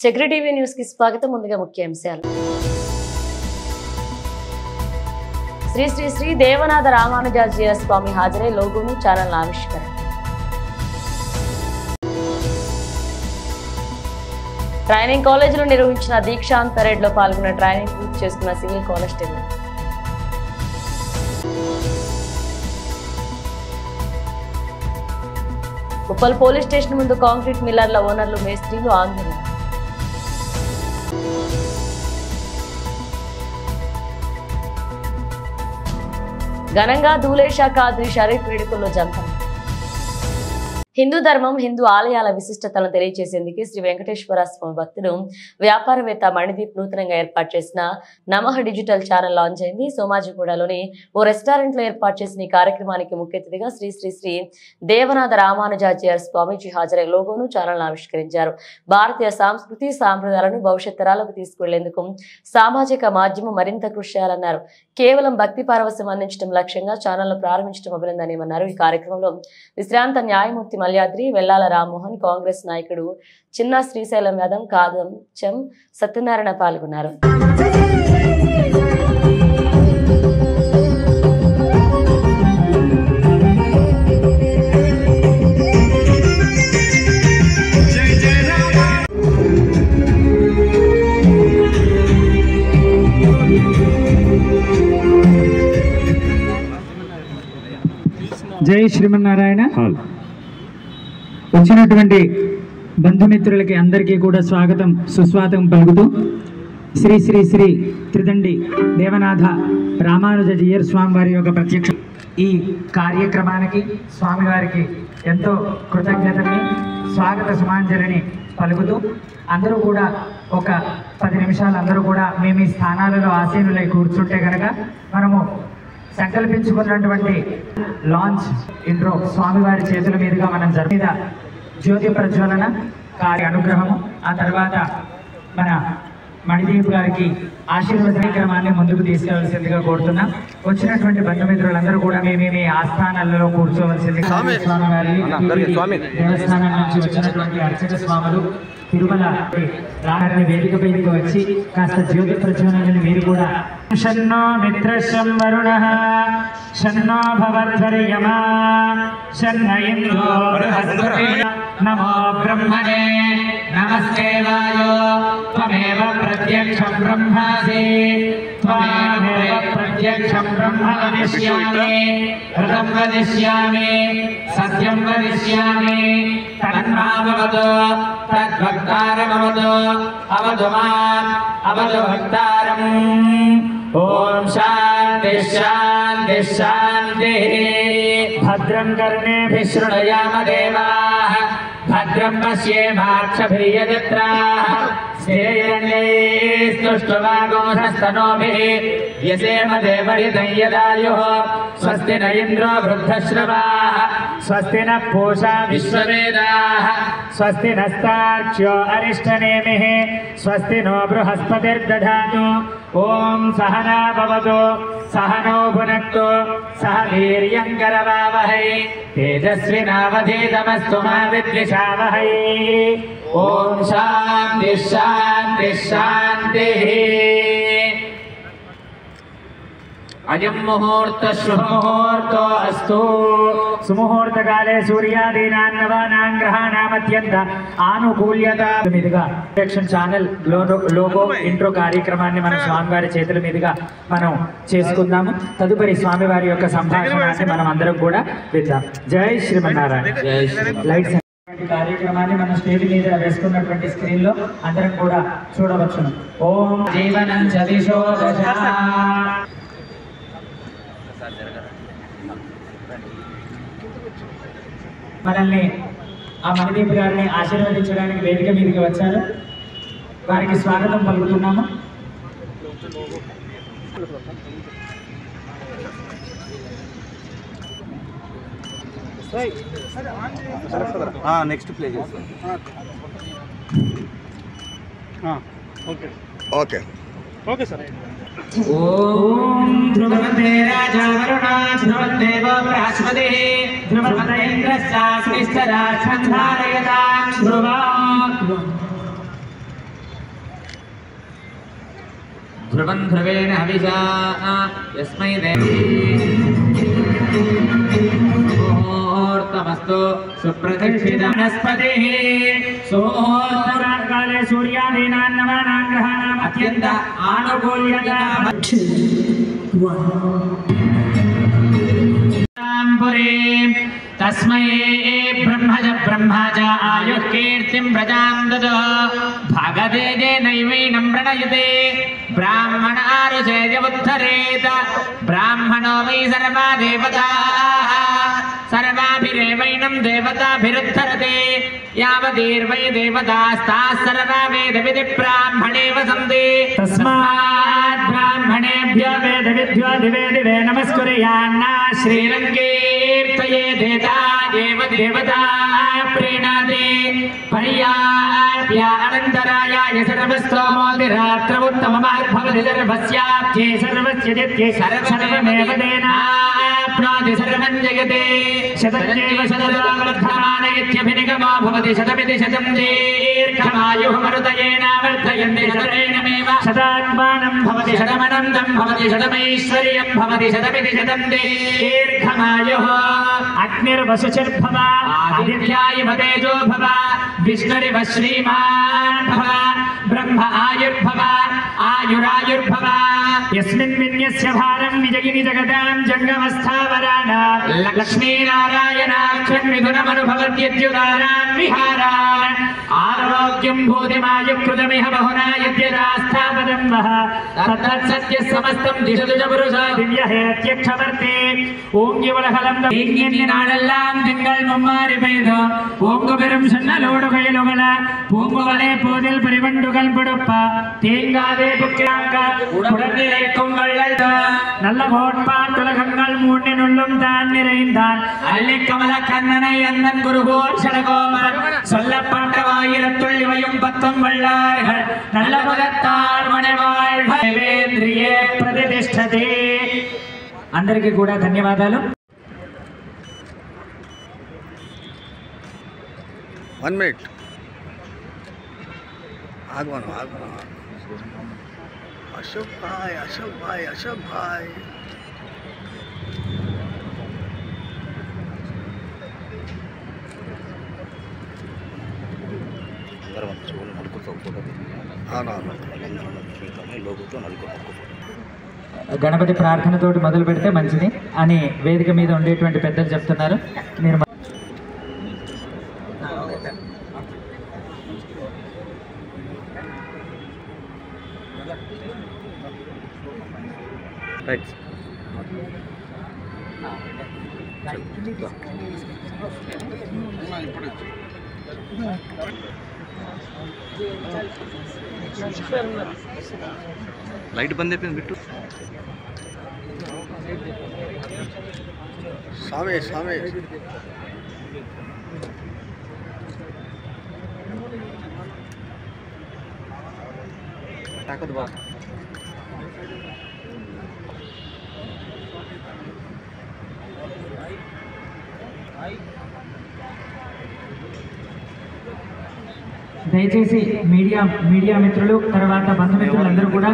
Chakri TV news కి స్వాగతం. ముందుగా ముఖ్యాంశాలు. శ్రీ శ్రీ శ్రీ దేవనాథ రామానుజాచార్య స్వామి హాజరై లోగోను ఛానల్ ఆవిష్కరణ. ట్రైనింగ్ కాలేజీలో నిర్వహించిన దీక్షాంత్ పరేడ్ లో పాల్గొన్న ట్రైనింగ్ పూర్తి చేసుకున్న civil constable. Uppal police station ముందు కాంక్రీట్ మిల్లర్ల ఓనర్లు మేస్త్రీలు ఆందోళన. ఘనంగా ధూలేషా ఖాద్రీ షరీఫ్ వేడుకల్లో జంపన. హిందూ ధర్మం, హిందూ ఆలయాల విశిష్టతలను తెలియజేసేందుకు శ్రీ వెంకటేశ్వర స్వామి భక్తుడు వ్యాపారవేత్త మణిదీప్ నూతనంగా ఏర్పాటు చేసిన నమః డిజిటల్ ఛానల్ లాంచ్ అయింది. సోమాజిగూడలోని ఓ రెస్టారెంట్ లో ఏర్పాటు చేసిన ఈ కార్యక్రమానికి ముఖ్య అతిథిగా శ్రీ శ్రీ శ్రీ దేవనాథ రామానుజాచార్య స్వామీజీ హాజరై లోగోను ఛానల్ ఆవిష్కరించారు. భారతీయ సంస్కృతి సాంప్రదాయాలను భవిష్యత్ తరాలకు తీసుకువెళ్లేందుకు సామాజిక మాధ్యమం మరింత కృషి చేయాలన్నారు. కేవలం భక్తి పారవశ్యం అందించడం లక్ష్యంగా ఛానల్ ప్రారంభించడం అభినందనీయమన్నారు. ఈ కార్యక్రమంలో విశ్రాంత న్యాయమూర్తి మల్యాద్రి, వెల్లాల రామ్మోహన్, కాంగ్రెస్ నాయకుడు చిన్న శ్రీశైలం యాదవ్, కాదంచం సత్యనారాయణ పాల్గొన్నారు. జై శ్రీమన్నారాయణ. వచ్చినటువంటి బంధుమిత్రులకి అందరికీ కూడా స్వాగతం సుస్వాగతం పలుకుతూ శ్రీ శ్రీ శ్రీ త్రిదండి దేవనాథ రామానుజాచార్య స్వామి వారి యొక్క ప్రత్యక్ష ఈ కార్యక్రమానికి స్వామివారికి ఎంతో కృతజ్ఞతని స్వాగత సుమాంజలిని పలుకుతూ అందరూ కూడా ఒక 10 నిమిషాలు అందరూ కూడా మేము ఈ స్థానాలలో ఆసీనులై కూర్చుంటే కనుక మనము సంకల్పించుకున్నటువంటి లాంచ్ ఇంట్రో స్వామివారి చేతుల మీదుగా మనం జరిగిన జ్యోతి ప్రజ్వలన కార్య అనుగ్రహము, ఆ తర్వాత మన మణిదీప్ గారికి ఆశీర్వదనక్రమాన్ని ముందుకు తీసుకెళ్లవలసిందిగా కోరుతున్నాం. వచ్చినటువంటి బంధుమిత్రులందరూ కూడా మేమేమి ఆస్థానాలలో కూర్చోవలసిందిగా స్వామివారి దేవస్థానం నుంచి వచ్చినటువంటి అర్చక స్వాములు తిరుమల రాగారిని వేదికపైకి వచ్చి కాస్త జ్యోతి ప్రజ్వలనని మీరు కూడా షన్నో మిత్రశం వరుణః షన్నో భవద్వర్యమా షన్న ఇంద్రో బృహస్పతి నమో బ్రహ్మణే నమస్తే వాయో త్వమేవ ప్రత్యక్షం బ్రహ్మాసి త్వమేవ ప్రత్యక్షం బ్రహ్మ వదిష్యామి ఋతం వదిష్యామి సత్యం వదిష్యామి తన్మామవతు తద్భక్తారమవతు అవతు మాం అవతు భక్తారం. ఓం శాంతి శాంతి శాంతి. భద్రం కర్ణేభిః శృణుయామ దేవాః భద్రం పశ్యేమాక్షభిర్యజత్రాః స్థిరైరంగైస్తుష్టువాగోధస్తనోభిः యసేమ దేవహితం యదాయుః స్వస్తి న ఇంద్రో వృద్ధశ్రవాः స్వస్తి న పూషా విశ్వవేదాः స్వస్తి నస్తార్క్ష్యో అరిష్టనేమిః స్వస్తి నో బృహస్పతిర్దధాతు. ఓం సహనా భవతు సహనో భునక్తు సహ వీర్యం కరవావహై తేజస్వినావధీతమస్తు మా విద్విషావహై. ఓం శాంతి శాంతి శాంతి. అయం ముహూర్త శుభముహూర్తో అస్తు. సుముహూర్తకాలే సూర్యాదీనాన్ నవానాం గ్రహాణామత్యంత ఆనుకూల్యత మీదుగా ప్రొటెక్షన్ ఛానల్ లోగో ఇంట్రో కార్యక్రమాన్ని మన స్వామివారి చేతుల మీదుగా మనం చేసుకుందాము. తదుపరి స్వామివారి యొక్క సంభాషణాన్ని మనం అందరం కూడా విద్దాం. జై శ్రీమన్నారాయణ. లైట్స్ కార్యక్రమాన్ని మన స్టేజ్ మీద వేసుకున్నటువంటి స్క్రీన్ లో అందరం కూడా చూడవచ్చును. ఓం జీవనం చదిశో దశ. మనల్ని ఆ మణిదీప్ గారిని ఆశీర్వదించడానికి వేదిక మీదకి వచ్చారు. వారికి స్వాగతం పలుకుతున్నాము. నెక్స్ట్ ప్లే చేస్తాం. Okay okay okay sir. ఓం ధ్రువతే రాజా వరుణా ధ్రువదేవ బృహస్పతిః ధ్రువతేంద్రశ్చాగ్నిశ్చరాక్షం ధారయతాం ధ్రువం. ध्रुवं ध्रुवेण हविषा यस्मै मुहूर्तमस्तु सुप्रतिष्ठितमस्पतिः काले सूर्यादीनां नवानां ग्रहाणाम् अत्यन्त आनुकूल्यता तस्मै ब्रह्मज आयुः कीर्तिं प्रजां ददः भगदे नैवैनं प्रणयते ब्राह्मणारुषेयमुद्धरेत ब्राह्मणो वै सर्वा देवताः सर्वाभिरेवैनं देवताभिरुद्धरते यावतीर्वै देवतास्ताः सर्वा वेदविधि ब्राह्मणे वसन्ति तस्मात् ब्राह्मणेभ्यो वेदविद्यो दिवे दिवे नमस्कुर्यान्ना श्रीरङ्गीर्तये देता देव देवता प्रीणाते पर्याप्य अनन्तरायाय सर्वस्तोमोदिरात्रमुत्तममाद्भवति सर्वस्याब्धे सर्वस्य दित्ये सर्वमेव तेनाप्नोति सर्वं जगते शतञ्चैव शततो वर्धमान इत्यभिनिगमो भवति शतमिति शतं दीर्घमायुः मरुतयेन वर्धयन्ति शतमेनमेव शतात्मानं भवति शतमनन्तं भवति शतमैश्वर्यं भवति शतमिति शतं दीर्घमायुः अग्निर्वशुचिर्भव आदित्याय तेजो भव विष्णुरिव श्रीमान् भव ब्रह्म आयुर्भव आयुरायुर्भव यस्मिन् विन्यस्य भारं विजयिनि जगतां जङ्गमस्थावराणां लक्ष्मीनारायणाख्यं मिथुनमनुभवत्यद्युदारान् विहारान् आरोग्यं भूतिमायुकृतमिह बहुना यद्यदास्थापदं वः तत्तत्सत्यः समस्तं दिशतु च पुरुषा दिव्यहेत्यक्षवर्ते ओङ्गि उलहलं நாளெல்லாம் திங்கள் மும்மாறி பெய்து பூங்கு பெரும் சொன்னலோடு கையிலுகள பூங்குவலை போதில் பரிவண்டுகள் படுப்ப தேங்காதே புக்கிராங்க உடனிலைக்கும் வள்ளல் நல்ல கோட்பாட்டுலகங்கள் மூன்றினுள்ளும் தான் நிறைந்தான் அள்ளி கமல கண்ணனை அந்தன் குருகோர் சடகோமர் சொல்லப்பட்ட வாயிரத்துள் இவையும் 10 வள்ளார்கள் நல்ல முகத்தார் மனைவாழ் தேவேந்திரியே ప్రతిష్టతే అందరికీ కూడా ధన్యవాదాలు 1 minute. आगमन अशोक भाई గణపతి ప్రార్థనతోటి మొదలు పెడితే మంచిది అని వేదిక మీద ఉండేటువంటి పెద్దలు చెప్తున్నారు. మీరు రైట్ లైట్ బంద్ అయిపోయింది బిట్టు స్వామి తాకదు బా దయచేసి మీడియా మిత్రులు తర్వాత బంధుమిత్రులందరూ కూడా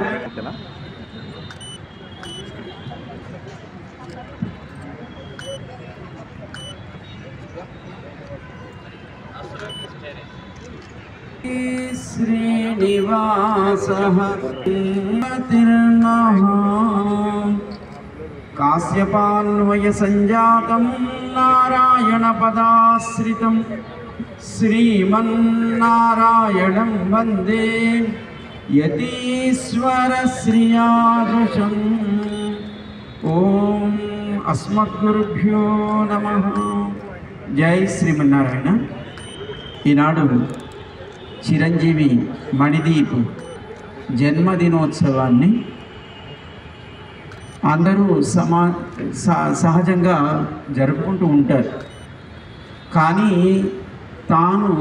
శ్రీనివాసః కాశ్యపాన్వయ సంజాతం నారాయణ పదాశ్రితం శ్రీమన్నారాయణం వందే యతీశ్వర శ్రియాదృశం. ఓం అస్మద్గురుభ్యో నమః. జై శ్రీమన్నారాయణ. ఈనాడు చిరంజీవి మణిదీప్ జన్మదినోత్సవాన్ని అందరూ సహజంగా జరుపుకుంటూ ఉంటారు. కానీ తాను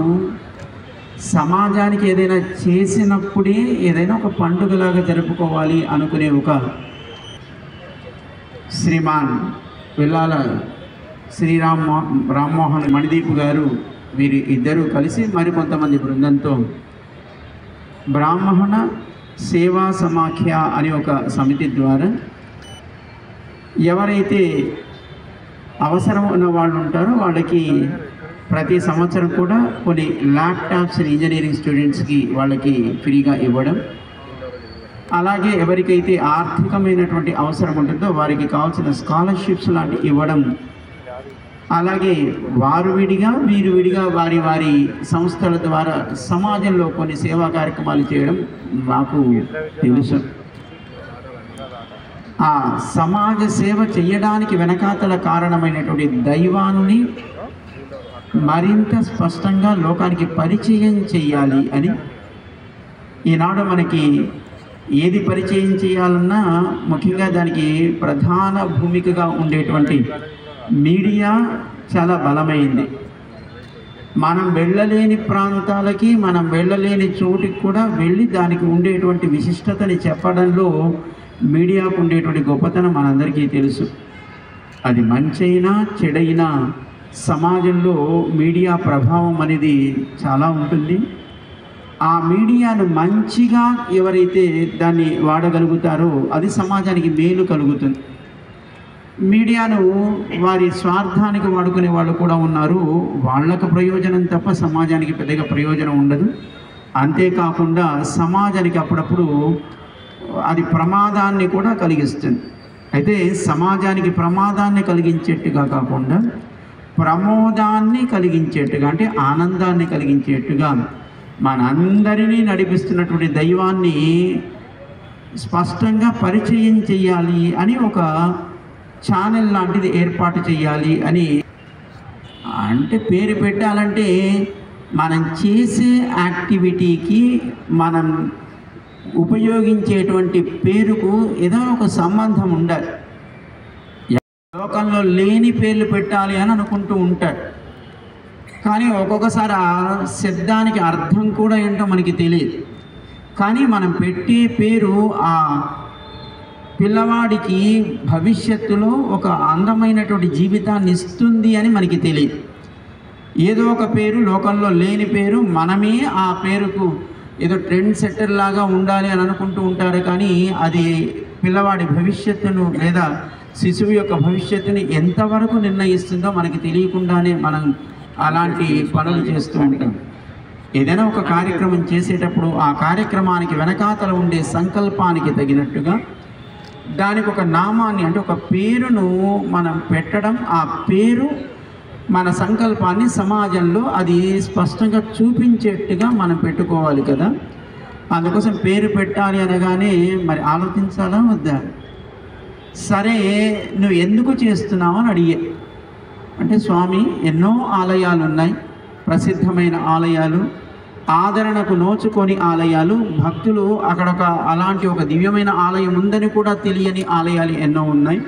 సమాజానికి ఏదైనా చేసినప్పుడే ఏదైనా ఒక పండుగలాగా జరుపుకోవాలి అనుకునే ఒక శ్రీమాన్ వెల్లాల రామ్మోహన్ మణిదీప్ గారు వీరి ఇద్దరూ కలిసి మరికొంతమంది బృందంతో బ్రాహ్మణ సేవా సమాఖ్య అనే ఒక సమితి ద్వారా ఎవరైతే అవసరం ఉన్న వాళ్ళు ఉంటారో వాళ్ళకి ప్రతి సంవత్సరం కూడా కొన్ని ల్యాప్టాప్స్ ఇంజనీరింగ్ స్టూడెంట్స్కి వాళ్ళకి ఫ్రీగా ఇవ్వడం, అలాగే ఎవరికైతే ఆర్థికమైనటువంటి అవసరం ఉంటుందో వారికి కావాల్సిన స్కాలర్షిప్స్ లాంటివి ఇవ్వడం, అలాగే వారు వీరు వారి వారి సంస్థల ద్వారా సమాజంలో కొన్ని సేవా కార్యక్రమాలు చేయడం నాకు తెలుసు. ఆ సమాజ సేవ చేయడానికి వెనకాతల కారణమైనటువంటి దైవాన్ని మరింత స్పష్టంగా లోకానికి పరిచయం చేయాలి అని ఈనాడు మనకి ఏది పరిచయం చేయాలన్నా ముఖ్యంగా దానికి ప్రధాన భూమికగా ఉండేటువంటి మీడియా చాలా బలమైంది. మనం వెళ్ళలేని ప్రాంతాలకి, మనం వెళ్ళలేని చోటికి కూడా వెళ్ళి దానికి ఉండేటువంటి విశిష్టతని చెప్పడంలో మీడియాకు ఉండేటువంటి గొప్పతనం మనందరికీ తెలుసు. అది మంచైనా చెడైనా సమాజంలో మీడియా ప్రభావం అనేది చాలా ఉంటుంది. ఆ మీడియాను మంచిగా ఎవరైతే దాన్ని వాడగలుగుతారో అది సమాజానికి మేలు కలుగుతుంది. మీడియాను వారి స్వార్థానికి వాడుకునే వాళ్ళు కూడా ఉన్నారు. వాళ్ళకు ప్రయోజనం తప్ప సమాజానికి పెద్దగా ప్రయోజనం ఉండదు. అంతేకాకుండా సమాజానికి అప్పుడప్పుడు అది ప్రమాదాన్ని కూడా కలిగిస్తుంది. అయితే సమాజానికి ప్రమాదాన్ని కలిగించేట్టుగా కాకుండా ప్రమోదాన్ని కలిగించేట్టుగా, అంటే ఆనందాన్ని కలిగించేట్టుగా మనందరినీ నడిపిస్తున్నటువంటి దైవాన్ని స్పష్టంగా పరిచయం చేయాలి అని ఒక ఛానల్ లాంటిది ఏర్పాటు చేయాలి అని. అంటే పేరు పెట్టాలంటే మనం చేసే యాక్టివిటీకి మనం ఉపయోగించేటువంటి పేరుకు ఏదో ఒక సంబంధం ఉండాలి. లోకంలో లేని పేర్లు పెట్టాలి అని అనుకుంటూ ఉంటాడు, కానీ ఒక్కొక్కసారి ఆ శబ్దానికి అర్థం కూడా ఏంటో మనకి తెలియదు. కానీ మనం పెట్టే పేరు ఆ పిల్లవాడికి భవిష్యత్తులో ఒక అందమైనటువంటి జీవితాన్ని ఇస్తుంది అని మనకి తెలియదు. ఏదో ఒక పేరు, లోకంలో లేని పేరు, మనమే ఆ పేరుకు ఏదో ట్రెండ్ సెట్టర్ లాగా ఉండాలి అని అనుకుంటూ ఉంటారు. కానీ అది పిల్లవాడి భవిష్యత్తును లేదా శిశువు యొక్క భవిష్యత్తుని ఎంతవరకు నిర్ణయిస్తుందో మనకి తెలియకుండానే మనం అలాంటి పనులు చేస్తూ ఉంటాం. ఏదైనా ఒక కార్యక్రమం చేసేటప్పుడు ఆ కార్యక్రమానికి వెనకాతల ఉండే సంకల్పానికి తగినట్టుగా దానికి ఒక నామాన్ని, అంటే ఒక పేరును మనం పెట్టడం, ఆ పేరు మన సంకల్పాన్ని సమాజంలో అది స్పష్టంగా చూపించేట్టుగా మనం పెట్టుకోవాలి కదా. అందుకోసం పేరు పెట్టాలి అనగానే మరి ఆలోచించాలా వద్దా? సరే, నువ్వు ఎందుకు చేస్తున్నావు అని అడిగే. అంటే స్వామి, ఎన్నో ఆలయాలు ఉన్నాయి, ప్రసిద్ధమైన ఆలయాలు, ఆదరణకు నోచుకొని ఆలయాలు, భక్తులు అక్కడొక అలాంటి ఒక దివ్యమైన ఆలయం ఉందని కూడా తెలియని ఆలయాలు ఎన్నో ఉన్నాయి.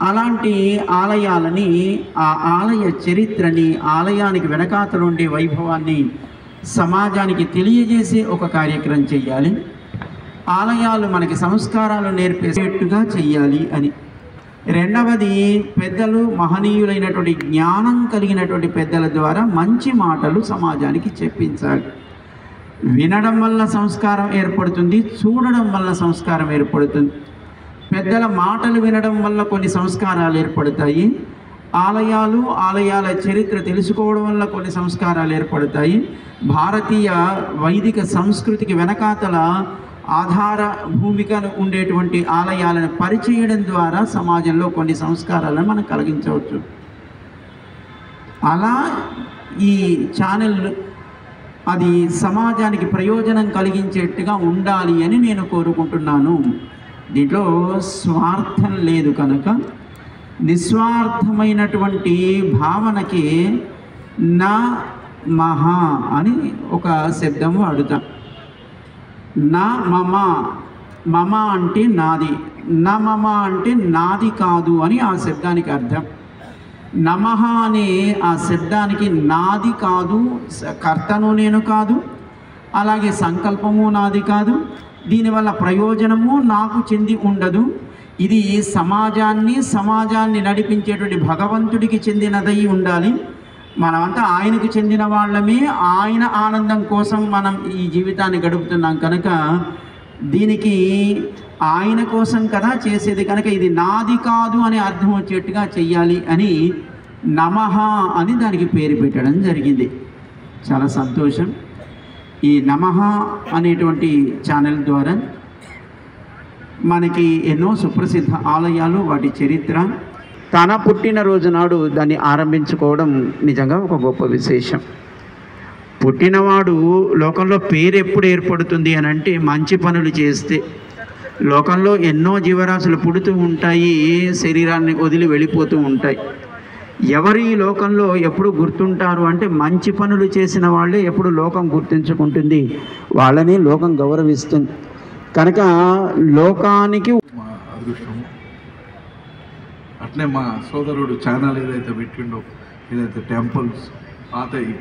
అలాంటి ఆలయాలని, ఆ ఆలయ చరిత్రని, ఆలయానికి వెనకాతలు ఉండే వైభవాన్ని సమాజానికి తెలియజేసే ఒక కార్యక్రమం చేయాలి. ఆలయాలు మనకి సంస్కారాలు నేర్పేటట్టుగా చెయ్యాలి అని. రెండవది, పెద్దలు, మహనీయులైనటువంటి జ్ఞానం కలిగినటువంటి పెద్దల ద్వారా మంచి మాటలు సమాజానికి చెప్పించాలి. వినడం వల్ల సంస్కారం ఏర్పడుతుంది, చూడడం వల్ల సంస్కారం ఏర్పడుతుంది. పెద్దల మాటలు వినడం వల్ల కొన్ని సంస్కారాలు ఏర్పడతాయి. ఆలయాలు, ఆలయాల చరిత్ర తెలుసుకోవడం వల్ల కొన్ని సంస్కారాలు ఏర్పడతాయి. భారతీయ వైదిక సంస్కృతికి వెనకాతల ఆధార భూమికను ఉండేటువంటి ఆలయాలను పరిచయడం ద్వారా సమాజంలో కొన్ని సంస్కారాలను మనం కలిగించవచ్చు. అలా ఈ ఛానల్ అది సమాజానికి ప్రయోజనం కలిగించేట్టుగా ఉండాలి అని నేను కోరుకుంటున్నాను. దీంట్లో స్వార్థం లేదు కనుక నిస్వార్థమైనటువంటి భావనకి నా మహా అని ఒక శబ్దం వాడుతాం. నా మమ, మమ అంటే నాది, నా మమ అంటే నాది కాదు అని ఆ శబ్దానికి అర్థం. నమః అనే ఆ శబ్దానికి నాది కాదు, కర్తను నేను కాదు, అలాగే సంకల్పము నాది కాదు, దీనివల్ల ప్రయోజనము నాకు చెంది ఉండదు. ఇది సమాజాన్ని నడిపించేటువంటి భగవంతుడికి చెందినదై ఉండాలి. మనమంతా ఆయనకు చెందిన వాళ్ళమే. ఆయన ఆనందం కోసం మనం ఈ జీవితాన్ని గడుపుతున్నాం కనుక దీనికి ఆయన కోసం కదా చేసేది కనుక ఇది నాది కాదు అని అర్థం వచ్చేట్టుగా చెయ్యాలి అని నమః అని దానికి పేరు పెట్టడం జరిగింది. చాలా సంతోషం. ఈ నమః అనేటువంటి ఛానల్ ద్వారా మనకి ఎన్నో సుప్రసిద్ధ ఆలయాలు, వాటి చరిత్ర, తన పుట్టినరోజు నాడు దాన్ని ఆరంభించుకోవడం నిజంగా ఒక గొప్ప విశేషం. పుట్టినవాడు లోకంలో పేరు ఎప్పుడు ఏర్పడుతుంది అని అంటే మంచి పనులు చేస్తే. లోకంలో ఎన్నో జీవరాశులు పుడుతూ ఉంటాయి, శరీరాన్ని వదిలి వెళ్ళిపోతూ ఉంటాయి. ఎవరు ఈ లోకంలో ఎప్పుడు గుర్తుంటారు అంటే మంచి పనులు చేసిన వాళ్ళే ఎప్పుడు లోకం గుర్తించుకుంటుంది, వాళ్ళని లోకం గౌరవిస్తుంది. కనుక లోకానికి మా అదృష్టము. అట్లే మా సోదరుడు ఛానల్ ఏదైతే పెట్టిండో, ఏదైతే టెంపుల్స్ పాతవి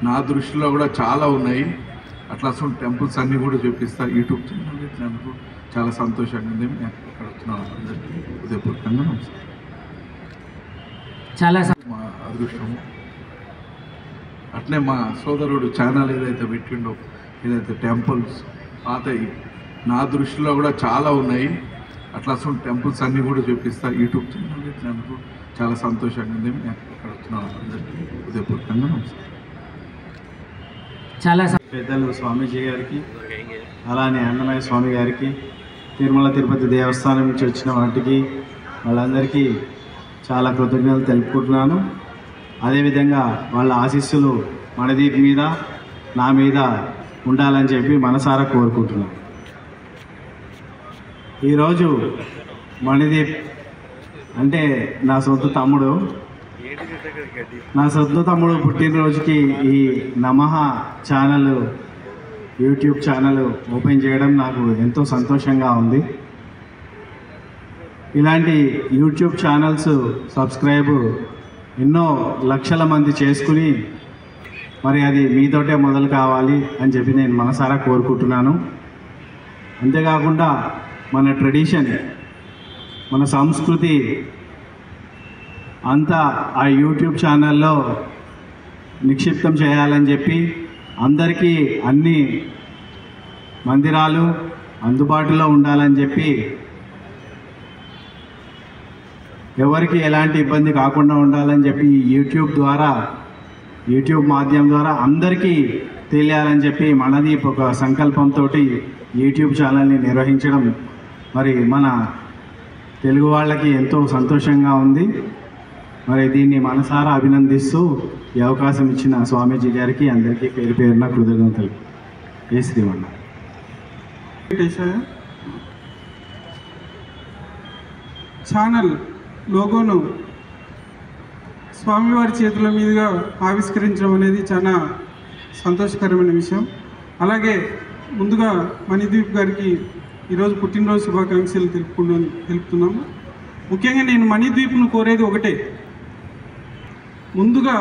నా దృష్టిలో కూడా చాలా ఉన్నాయి. అట్లా అసలు టెంపుల్స్ అన్నీ కూడా చూపిస్తా. యూట్యూబ్ ఛానల్ పెట్టినందుకు చాలా సంతోషంగా ఉంది. ఇక్కడ వచ్చిన అందరికీ హృదయపూర్వకంగా నమస్కారం. చాలా మా అదృష్టము. అట్లే మా సోదరుడు ఛానల్ ఏదైతే పెట్టిండో, ఏదైతే టెంపుల్స్ పాతవి నా దృష్టిలో కూడా చాలా ఉన్నాయి. అట్లా అసలు టెంపుల్స్ అన్నీ కూడా చూపిస్తా. యూట్యూబ్ ఛానల్ పెట్టినందుకు చాలా సంతోషంగా ఉంది. ఇక్కడ వచ్చిన అందరికీ హృదయపూర్వకంగా నమస్కారం. చాలా పెద్దలు స్వామీజీ గారికి, అలానే అన్నమయ్య స్వామి గారికి, తిరుమల తిరుపతి దేవస్థానం నుంచి వచ్చిన వాటికి వాళ్ళందరికీ చాలా కృతజ్ఞతలు తెలుపుకుంటున్నాను. అదేవిధంగా వాళ్ళ ఆశీస్సులు మణిదీప్ మీద, నా మీద ఉండాలని చెప్పి మనసారా కోరుకుంటున్నాను. ఈరోజు మణిదీప్ అంటే నా సొంత తమ్ముడు పుట్టినరోజుకి ఈ నమః ఛానల్, యూట్యూబ్ ఛానల్ ఓపెన్ చేయడం నాకు ఎంతో సంతోషంగా ఉంది. ఇలాంటి యూట్యూబ్ ఛానల్స్ సబ్స్క్రైబ్ ఎన్నో లక్షల మంది చేసుకుని మరి అది మీతోటే మొదలు కావాలి అని చెప్పి నేను మనసారా కోరుకుంటున్నాను. అంతేకాకుండా మన ట్రెడిషన్, మన సంస్కృతి అంతా ఆ యూట్యూబ్ ఛానల్లో నిక్షిప్తం చేయాలని చెప్పి అందరికీ అన్ని మందిరాలు అందుబాటులో ఉండాలని చెప్పి, ఎవరికి ఎలాంటి ఇబ్బంది కాకుండా ఉండాలని చెప్పి ఈ యూట్యూబ్ మాధ్యమం ద్వారా అందరికీ తెలియాలని చెప్పి మణిదీప్ ఒక సంకల్పంతో యూట్యూబ్ ఛానల్ని నిర్వహించడం మరి మన తెలుగు వాళ్ళకి ఎంతో సంతోషంగా ఉంది. మరి దీన్ని మనసారా అభినందిస్తూ ఈ అవకాశం ఇచ్చిన స్వామీజీ గారికి అందరికీ పేరు పేరున కృతజ్ఞతలు. ఏ శ్రీమన్న ఛానల్ లోగోను స్వామివారి చేతుల మీదుగా ఆవిష్కరించడం అనేది చాలా సంతోషకరమైన విషయం. అలాగే ముందుగా మణిదీప్ గారికి ఈరోజు పుట్టినరోజు శుభాకాంక్షలు తెలుపుతున్నాము. ముఖ్యంగా నేను మణిదీప్ను కోరేది ఒకటే, ముందుగా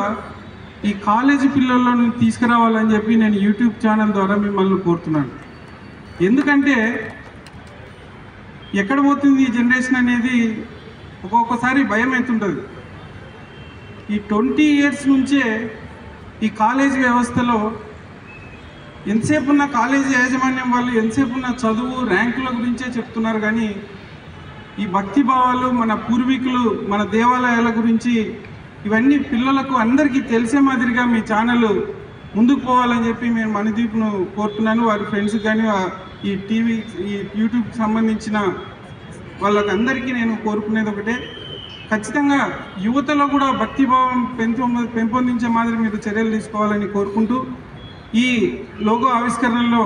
ఈ కాలేజీ పిల్లలను తీసుకురావాలని చెప్పి నేను యూట్యూబ్ ఛానల్ ద్వారా మిమ్మల్ని కోరుతున్నాను. ఎందుకంటే ఎక్కడ పోతుంది ఈ జనరేషన్ అనేది ఒక్కొక్కసారి భయం అవుతుంటుంది. ఈ 20 years నుంచే ఈ కాలేజీ వ్యవస్థలో ఎంతసేపు ఉన్న కాలేజీ యాజమాన్యం వాళ్ళు ఎంతసేపు ఉన్న చదువు ర్యాంకుల గురించే చెప్తున్నారు, కానీ ఈ భక్తి భావాలు, మన పూర్వీకులు, మన దేవాలయాల గురించి ఇవన్నీ పిల్లలకు అందరికీ తెలిసే మాదిరిగా మీ ఛానల్ ముందుకు పోవాలని చెప్పి నేను మణిదీప్ను కోరుతున్నాను. వారి ఫ్రెండ్స్కి కానీ ఈ యూట్యూబ్కి సంబంధించిన వాళ్ళకి అందరికీ నేను కోరుకునేది ఒకటే, ఖచ్చితంగా యువతలో కూడా భక్తిభావం పెంపొందించే మాదిరి మీరు చర్యలు తీసుకోవాలని కోరుకుంటూ, ఈ లోగో ఆవిష్కరణలో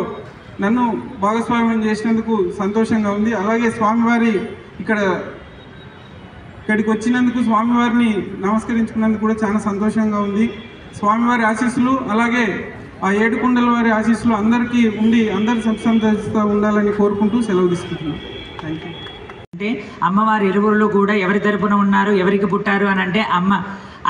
నన్ను భాగస్వామ్యం చేసినందుకు సంతోషంగా ఉంది. అలాగే స్వామివారి ఇక్కడికి వచ్చినందుకు స్వామివారిని నమస్కరించుకున్నందుకు కూడా చాలా సంతోషంగా ఉంది. స్వామివారి ఆశీస్సులు, అలాగే ఆ ఏడుకొండల వారి ఆశీస్సులు అందరికీ ఉండి అందరి సంతోషంతో ఉండాలని కోరుకుంటూ సెలవు తీసుకుంటున్నాను. Thank you. అంటే అమ్మవారి ఇరువురులు కూడా ఎవరి తరపున ఉన్నారు, ఎవరికి పుట్టారు అని అంటే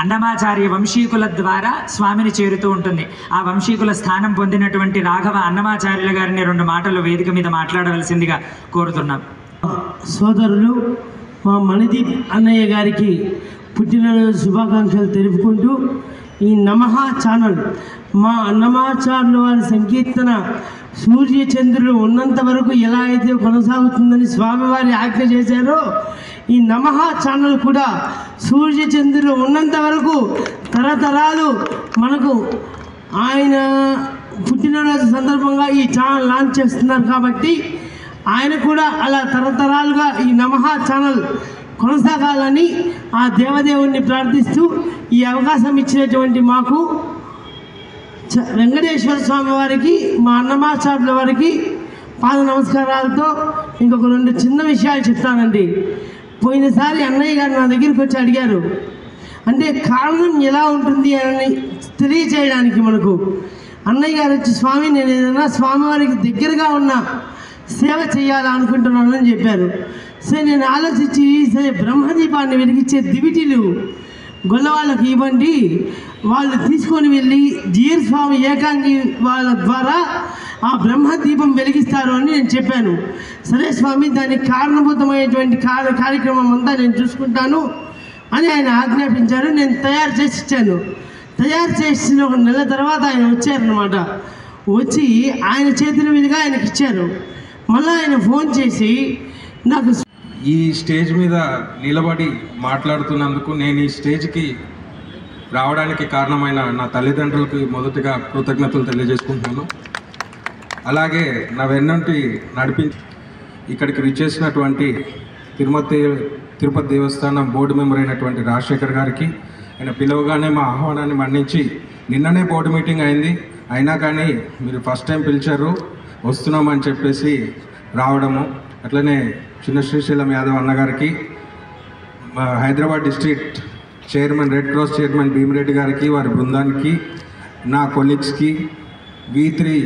అన్నమాచార్య వంశీకుల ద్వారా స్వామిని చేరుతూ ఉంటుంది. ఆ వంశీకుల స్థానం పొందినటువంటి రాఘవ అన్నమాచార్యుల గారిని 2 మాటలు వేదిక మీద మాట్లాడవలసిందిగా కోరుతున్నాం. సోదరులు మా మణిదీప్ అన్నయ్య గారికి పుట్టినరోజు శుభాకాంక్షలు తెలుపుకుంటూ ఈ నమః ఛానల్ మా అన్నమాచార్యుల వారి సంకీర్తన సూర్యచంద్రులు ఉన్నంత వరకు ఎలా అయితే కొనసాగుతుందని స్వామివారి ఆజ్ఞ చేశారో ఈ నమః ఛానల్ కూడా సూర్యచంద్రులు ఉన్నంత వరకు తరతరాలు మనకు ఆయన పుట్టినరోజు సందర్భంగా ఈ ఛానల్ లాంచ్ చేస్తున్నారు కాబట్టి ఆయన కూడా అలా తరతరాలుగా ఈ నమః ఛానల్ కొనసాగాలని ఆ దేవదేవుణ్ణి ప్రార్థిస్తూ ఈ అవకాశం ఇచ్చినటువంటి మాకు వెంకటేశ్వర స్వామి వారికి మా అన్నమాచార్యుల వారికి పాద నమస్కారాలతో ఇంకొక 2 చిన్న విషయాలు చెప్తానండి. పోయినసారి అన్నయ్య గారు నా దగ్గరికి వచ్చి అడిగారు, అంటే కారణం ఎలా ఉంటుంది అని తెలియచేయడానికి మనకు. అన్నయ్య గారు వచ్చి, స్వామి నేను ఏదైనా స్వామివారికి దగ్గరగా ఉన్న సేవ చేయాలనుకుంటున్నాను అని చెప్పారు. సరే నేను ఆలోచించి, సరే బ్రహ్మదీపాన్ని వెలిగించే దివిటీలు గొల్లవాళ్ళకి ఇవ్వండి, వాళ్ళు తీసుకొని వెళ్ళి జీర్ స్వామి ఏకాంగి వాళ్ళ ద్వారా ఆ బ్రహ్మదీపం వెలిగిస్తారు అని నేను చెప్పాను. సరే స్వామి, దానికి కారణభూతమైనటువంటి కార్యక్రమం అంతా నేను చూసుకుంటాను అని ఆయన ఆజ్ఞాపించారు. నేను తయారు చేసి ఇచ్చాను. తయారు చేసిన 1 నెల తర్వాత ఆయన వచ్చారనమాట. వచ్చి ఆయన చేతుల మీదుగా ఆయనకి ఇచ్చారు. మళ్ళీ ఆయన ఫోన్ చేసి నాకు ఈ స్టేజ్ మీద నిలబడి మాట్లాడుతున్నందుకు, నేను ఈ స్టేజ్కి రావడానికి కారణమైన నా తల్లిదండ్రులకు మొదటిగా కృతజ్ఞతలు తెలియజేసుకుంటున్నాను. అలాగే నా వెన్నంటి నడిపించి ఇక్కడికి విచ్చేసినటువంటి తిరుపతి దేవస్థానం బోర్డు మెంబర్ అయినటువంటి రాజశేఖర్ గారికి, ఆయన పిలవగానే మా ఆహ్వానాన్ని మన్నించి, నిన్ననే బోర్డు మీటింగ్ అయింది అయినా కానీ మీరు ఫస్ట్ టైం పిలిచారు, వస్తున్నామని చెప్పేసి రావడము. అట్లనే చిన్న శ్రీశైలం యాదవ్ అన్నగారికి, Hyderabad district chairman red cross chairman Bhimireddy గారికి, వారి బృందానికి, నా కొలీగ్స్కి, V3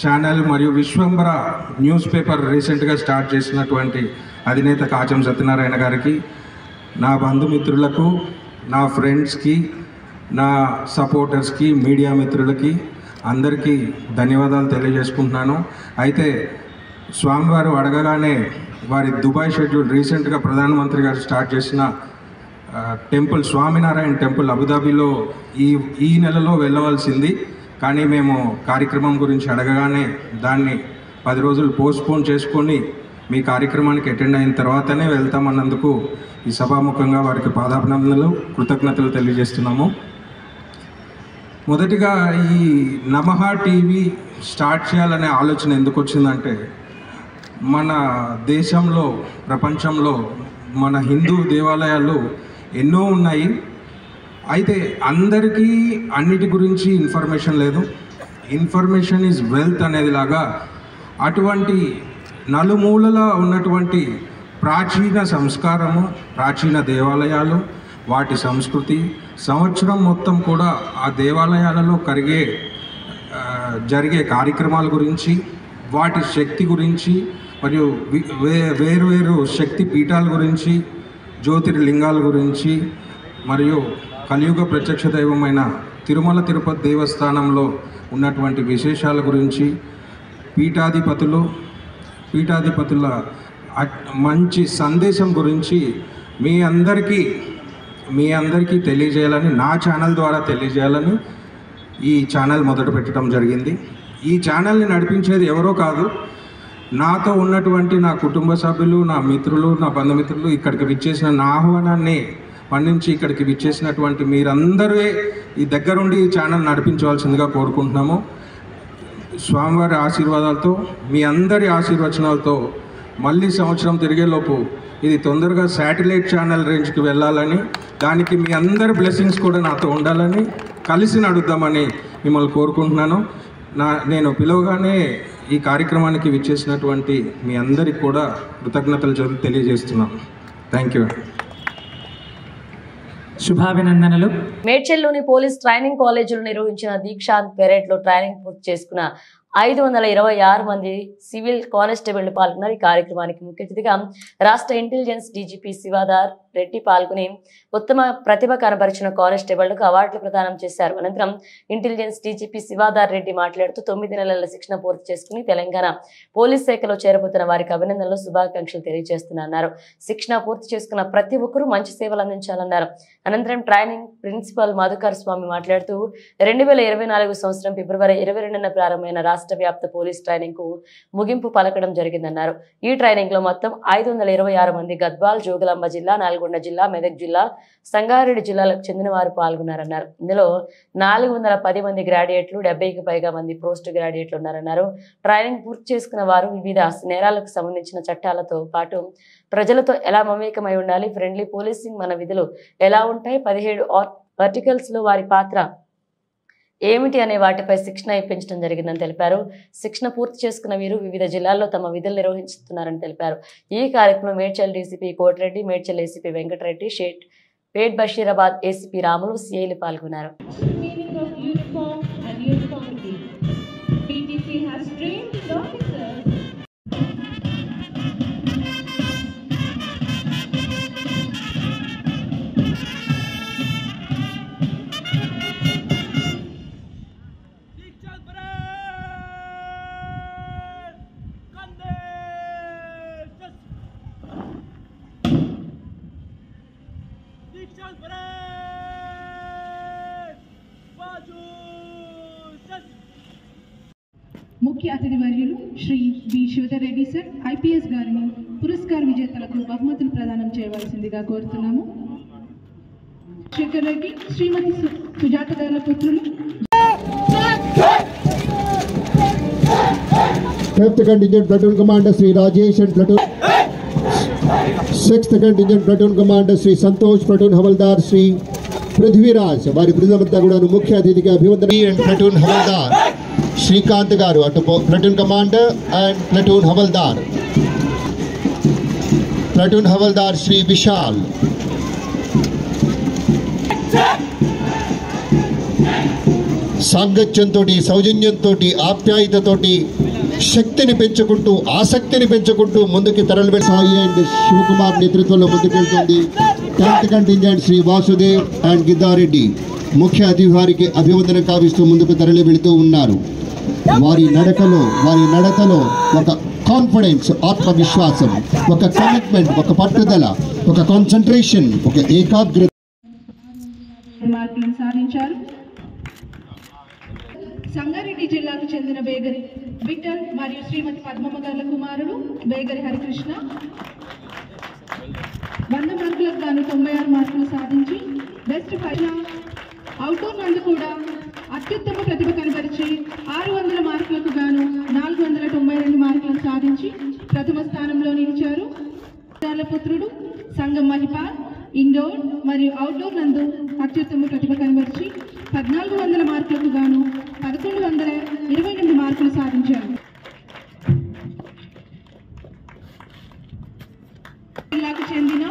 ఛానల్ మరియు విశ్వంబర న్యూస్ పేపర్ రీసెంట్గా స్టార్ట్ చేసినటువంటి అధినేత కాచం సత్యనారాయణ గారికి, నా బంధుమిత్రులకు, నా ఫ్రెండ్స్కి, నా సపోర్టర్స్కి, మీడియా మిత్రులకి అందరికీ ధన్యవాదాలు తెలియజేసుకుంటున్నాను. అయితే స్వామివారు అడగగానే వారి దుబాయ్ షెడ్యూల్ రీసెంట్గా ప్రధానమంత్రి గారు స్టార్ట్ చేసిన టెంపుల్ స్వామినారాయణ టెంపుల్ అబుదాబిలో ఈ నెలలో వెళ్ళవలసింది, కానీ మేము కార్యక్రమం గురించి అడగగానే దాన్ని 10 రోజులు పోస్ట్పోన్ చేసుకొని మీ కార్యక్రమానికి అటెండ్ అయిన తర్వాతనే వెళ్తామన్నందుకు ఈ సభాముఖంగా వారికి పాదాభినందనలు, కృతజ్ఞతలు తెలియజేస్తున్నాము. మొదటిగా ఈ నమః టీవీ స్టార్ట్ చేయాలనే ఆలోచన ఎందుకు వచ్చిందంటే, మన దేశంలో, ప్రపంచంలో మన హిందూ దేవాలయాలు ఎన్నో ఉన్నాయి. అయితే అందరికీ అన్నిటి గురించి ఇన్ఫర్మేషన్ లేదు. ఇన్ఫర్మేషన్ ఈజ్ వెల్త్ అనేది లాగా అటువంటి నలుమూలలా ఉన్నటువంటి ప్రాచీన సంస్కారము, ప్రాచీన దేవాలయాలు, వాటి సంస్కృతి, సంవత్సరం మొత్తం కూడా ఆ దేవాలయాలలో జరిగే కార్యక్రమాల గురించి, వాటి శక్తి గురించి, మరియు వేరు శక్తి పీఠాల గురించి, జ్యోతిర్లింగాల గురించి, మరియు కలియుగ ప్రత్యక్ష దైవమైన తిరుమల తిరుపతి దేవస్థానంలో ఉన్నటువంటి విశేషాల గురించి, పీఠాధిపతుల మంచి సందేశం గురించి మీ అందరికీ తెలియజేయాలని, నా ఛానల్ ద్వారా తెలియజేయాలని ఈ ఛానల్ మొదలు పెట్టడం జరిగింది. ఈ ఛానల్ని నడిపించేది ఎవరో కాదు, నాతో ఉన్నటువంటి నా కుటుంబ సభ్యులు, నా మిత్రులు, నా బంధుమిత్రులు, ఇక్కడికి విచ్చేసిన నా ఆహ్వానాన్ని మన్నించి ఇక్కడికి విచ్చేసినటువంటి మీరందరూ ఈ దగ్గరుండి ఈ ఛానల్ నడిపించవలసిందిగా కోరుకుంటున్నాము. స్వామివారి ఆశీర్వాదాలతో, మీ అందరి ఆశీర్వచనాలతో మళ్ళీ సంవత్సరం తిరిగేలోపు ఇది తొందరగా శాటిలైట్ ఛానల్ రేంజ్కి వెళ్ళాలని, దానికి మీ అందరి బ్లెస్సింగ్స్ కూడా నాతో ఉండాలని, కలిసి నడుద్దామని మిమ్మల్ని కోరుకుంటున్నాను. నేను పిలవగానే ఈ కార్యక్రమానికి విచ్చేసినటువంటి మీ అందరికి కూడా కృతజ్ఞతలు తెలియజేస్తున్నాను. Thank you. శుభాభినందనలు. మేడ్చల్లోని పోలీస్ ట్రైనింగ్ కాలేజీలో నిర్వహించిన దీక్షాంత్ పెరేడ్ లో ట్రైనింగ్ పూర్తి చేసుకున్న 526 మంది సివిల్ కానిస్టేబుల్ పాల్గొన్నారు. ఈ కార్యక్రమానికి ముఖ్య అతిథిగా రాష్ట్ర ఇంటెలిజెన్స్ డీజీపీ శివాదార్ రెడ్డి పాల్గొని ఉత్తమ ప్రతిభ కనబరిచిన కానిస్టేబుళ్లకు అవార్డులు ప్రదానం చేశారు. అనంతరం ఇంటెలిజెన్స్ డీజీపీ శివాదార్ రెడ్డి మాట్లాడుతూ 9 నెలల శిక్షణ పూర్తి చేసుకుని తెలంగాణ పోలీస్ శాఖలో చేరబోతున్న వారికి అభినందనలు శుభాకాంక్షలు తెలియజేస్తున్నారు. శిక్షణ పూర్తి చేసుకున్న ప్రతి ఒక్కరూ మంచి సేవలు అందించాలన్నారు. అనంతరం ట్రైనింగ్ ప్రిన్సిపల్ మధుకర్ స్వామి మాట్లాడుతూ 2024 సంవత్సరం ఫిబ్రవరి 22న ప్రారంభమైన రాష్ట్ర వ్యాప్త పోలీస్ ట్రైనింగ్ కు ముగింపు పలకడం జరిగిందన్నారు. ఈ ట్రైనింగ్ లో మొత్తం 526 మంది గద్వాల్, జోగులాంబ జిల్లా, నల్గొండ జిల్లా, మెదక్ జిల్లా, సంగారెడ్డి జిల్లాలకు చెందిన వారు పాల్గొన్నారన్నారు. ఇందులో 410 మంది గ్రాడ్యుయేట్లు, 70కి పైగా మంది పోస్ట్ గ్రాడ్యుయేట్లు ఉన్నారన్నారు. ట్రైనింగ్ పూర్తి చేసుకున్న వారు వివిధ నేరాలకు సంబంధించిన చట్టాలతో పాటు ప్రజలతో ఎలా మమేకమై ఉండాలి, ఫ్రెండ్లీ పోలీసింగ్ మన విధులు ఎలా ఉంటాయి, 17 ఆర్టికల్స్ లో వారి పాత్ర ఏమిటి అనే వాటిపై శిక్షణ ఇప్పించడం జరిగిందని తెలిపారు. శిక్షణ పూర్తి చేసుకున్న వీరు వివిధ జిల్లాల్లో తమ విధులు నిర్వహిస్తున్నారని తెలిపారు. ఈ కార్యక్రమం Medchal DCP Kotireddy, Medchal ACP Venkatreddy, Pet Basheerabad ACP Ramulu, సిఐలు పాల్గొన్నారు. ముఖ్య అతిథి వర్యులు Shri B Shivadhar Reddy sir IPS గారిని పురస్కార విజేతలకు బహుమతులు ప్రదానం చేయవలసిందిగా కోరుతున్నాము. శేఖర్ రెడ్డి, శ్రీమతి సుజాత గారి పుత్రులు. 5th Contingent Platoon Commander Sri Rajesh and Platoon 6th Contingent Platoon Commander Sri Santosh, Platoon Havaldar Sri Prithviraj వారి బృందమంతా కూడా ముఖ్య అతిథిగా అభివందన. అండ్ ప్లటూన్ హవల్దార్ శ్రీకాంత్ గారు అటు platoon commander and platoon havildar Shri Vishal. సాంగత్యంతో, సౌజన్యంతో, ఆప్యాయతతోటి శక్తిని పెంచుకుంటూ, ఆసక్తిని పెంచుకుంటూ ముందుకు తరలి సాయి అండ్ శివకుమార్ నేతృత్వంలో ముందుకెళ్తుంది. 10th Contingent Shri Vasudev and Giddareddy ముఖ్య అతిథి వారికి అభివందనం కావిస్తూ ముందుకు తరలి వెళుతూ ఉన్నారు. వారి నడకలో ఒక కాన్ఫిడెన్స్, ఆత్మవిశ్వాసం, ఒక కమిట్మెంట్, ఒక పట్టుదల, ఒక కాన్సన్ట్రేషన్, ఒక ఏకాగ్రత మార్కులను సాధించారు. సంగారెడ్డి జిల్లాకు చెందిన బేగరి విఠల్ మరియు శ్రీమతి పద్మమ్మ గారి కుమారుడు బేగరి హరికృష్ణ 100 మార్కులకు గాను 96 మార్కులు సాధించి బెస్ట్ ఫైవ్ అవుట్డోర్ నందు కూడా అత్యుత్తమ ప్రతిభ కనబరిచి 600 మార్కులకు గాను 492 మార్కులను సాధించి ప్రథమ స్థానంలో నిలిచారు. పుత్రుడు సంగం మహిపాల్ ఇండోర్ మరియు అవుట్డోర్ నందు అత్యుత్తమ ప్రతిభ కనబరిచి 1400 మార్కులకు గాను 1122 మార్కులు సాధించారు. జిల్లాకు చెందిన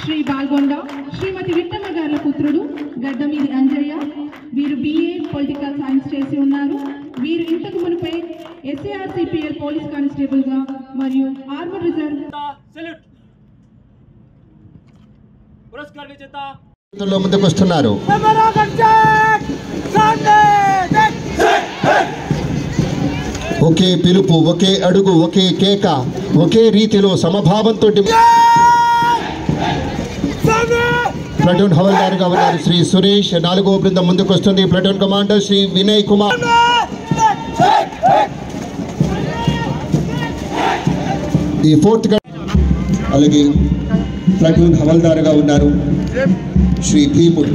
శ్రీ బాల్గొండ శ్రీమతి విట్టమ్మ గారి పుత్రుడు గడ్డమీది అంజయ్య. వీరు BA పొలిటికల్ సైన్స్ చేసి ఉన్నారు. వీరు ఇంతకు మునిపై SARCPL పోలీస్ కానిస్టేబుల్ గా మరియు ఆర్మర్ రిజర్వ్ ముందుకు వస్తున్నారు. ఒకే పిలుపు, ఒకే అడుగు, ఒకే కేక, ఒకే రీతిలో సమభావంతో ప్లటూన్ హవల్దార్గా ఉన్నారు శ్రీ సురేష్. 4వ బృందం ముందుకు వస్తుంది. Platoon commander Shri Vinay Kumar. ఈ 4th అలాగే ప్లటూన్ హవల్దార్గా ఉన్నారు శ్రీ భీముడు.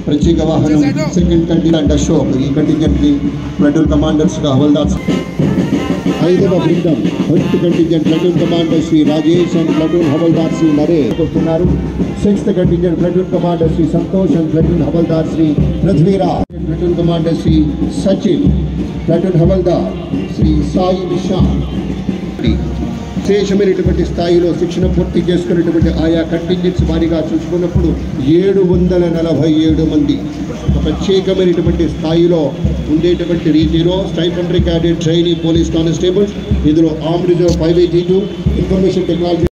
ప్రత్యేక వాహనం 2nd Contingent అశోక్. ఈ కంటింజెంట్కి ప్లటూన్ కమాండర్స్గా హవల్దార్. 5వ బృందం 1st Contingent platoon commander Shri Rajesh and platoon havildar Shri Naresh వస్తున్నారు. 6th Contingent platoon commander Shri Santosh and platoon havildar Shri Prithviraj. Platoon commander Shri Sachin, platoon havildar Shri Sai Vishal. విశేషమైనటువంటి స్థాయిలో శిక్షణ పూర్తి చేసుకున్నటువంటి ఆయా కంటింజెంట్స్ వారిగా చూసుకున్నప్పుడు 747 మంది ప్రత్యేకమైనటువంటి స్థాయిలో ఉండేటువంటి రీతిలో stipendiary cadet trainee police constables, ఇందులో armed reserve 582 information technology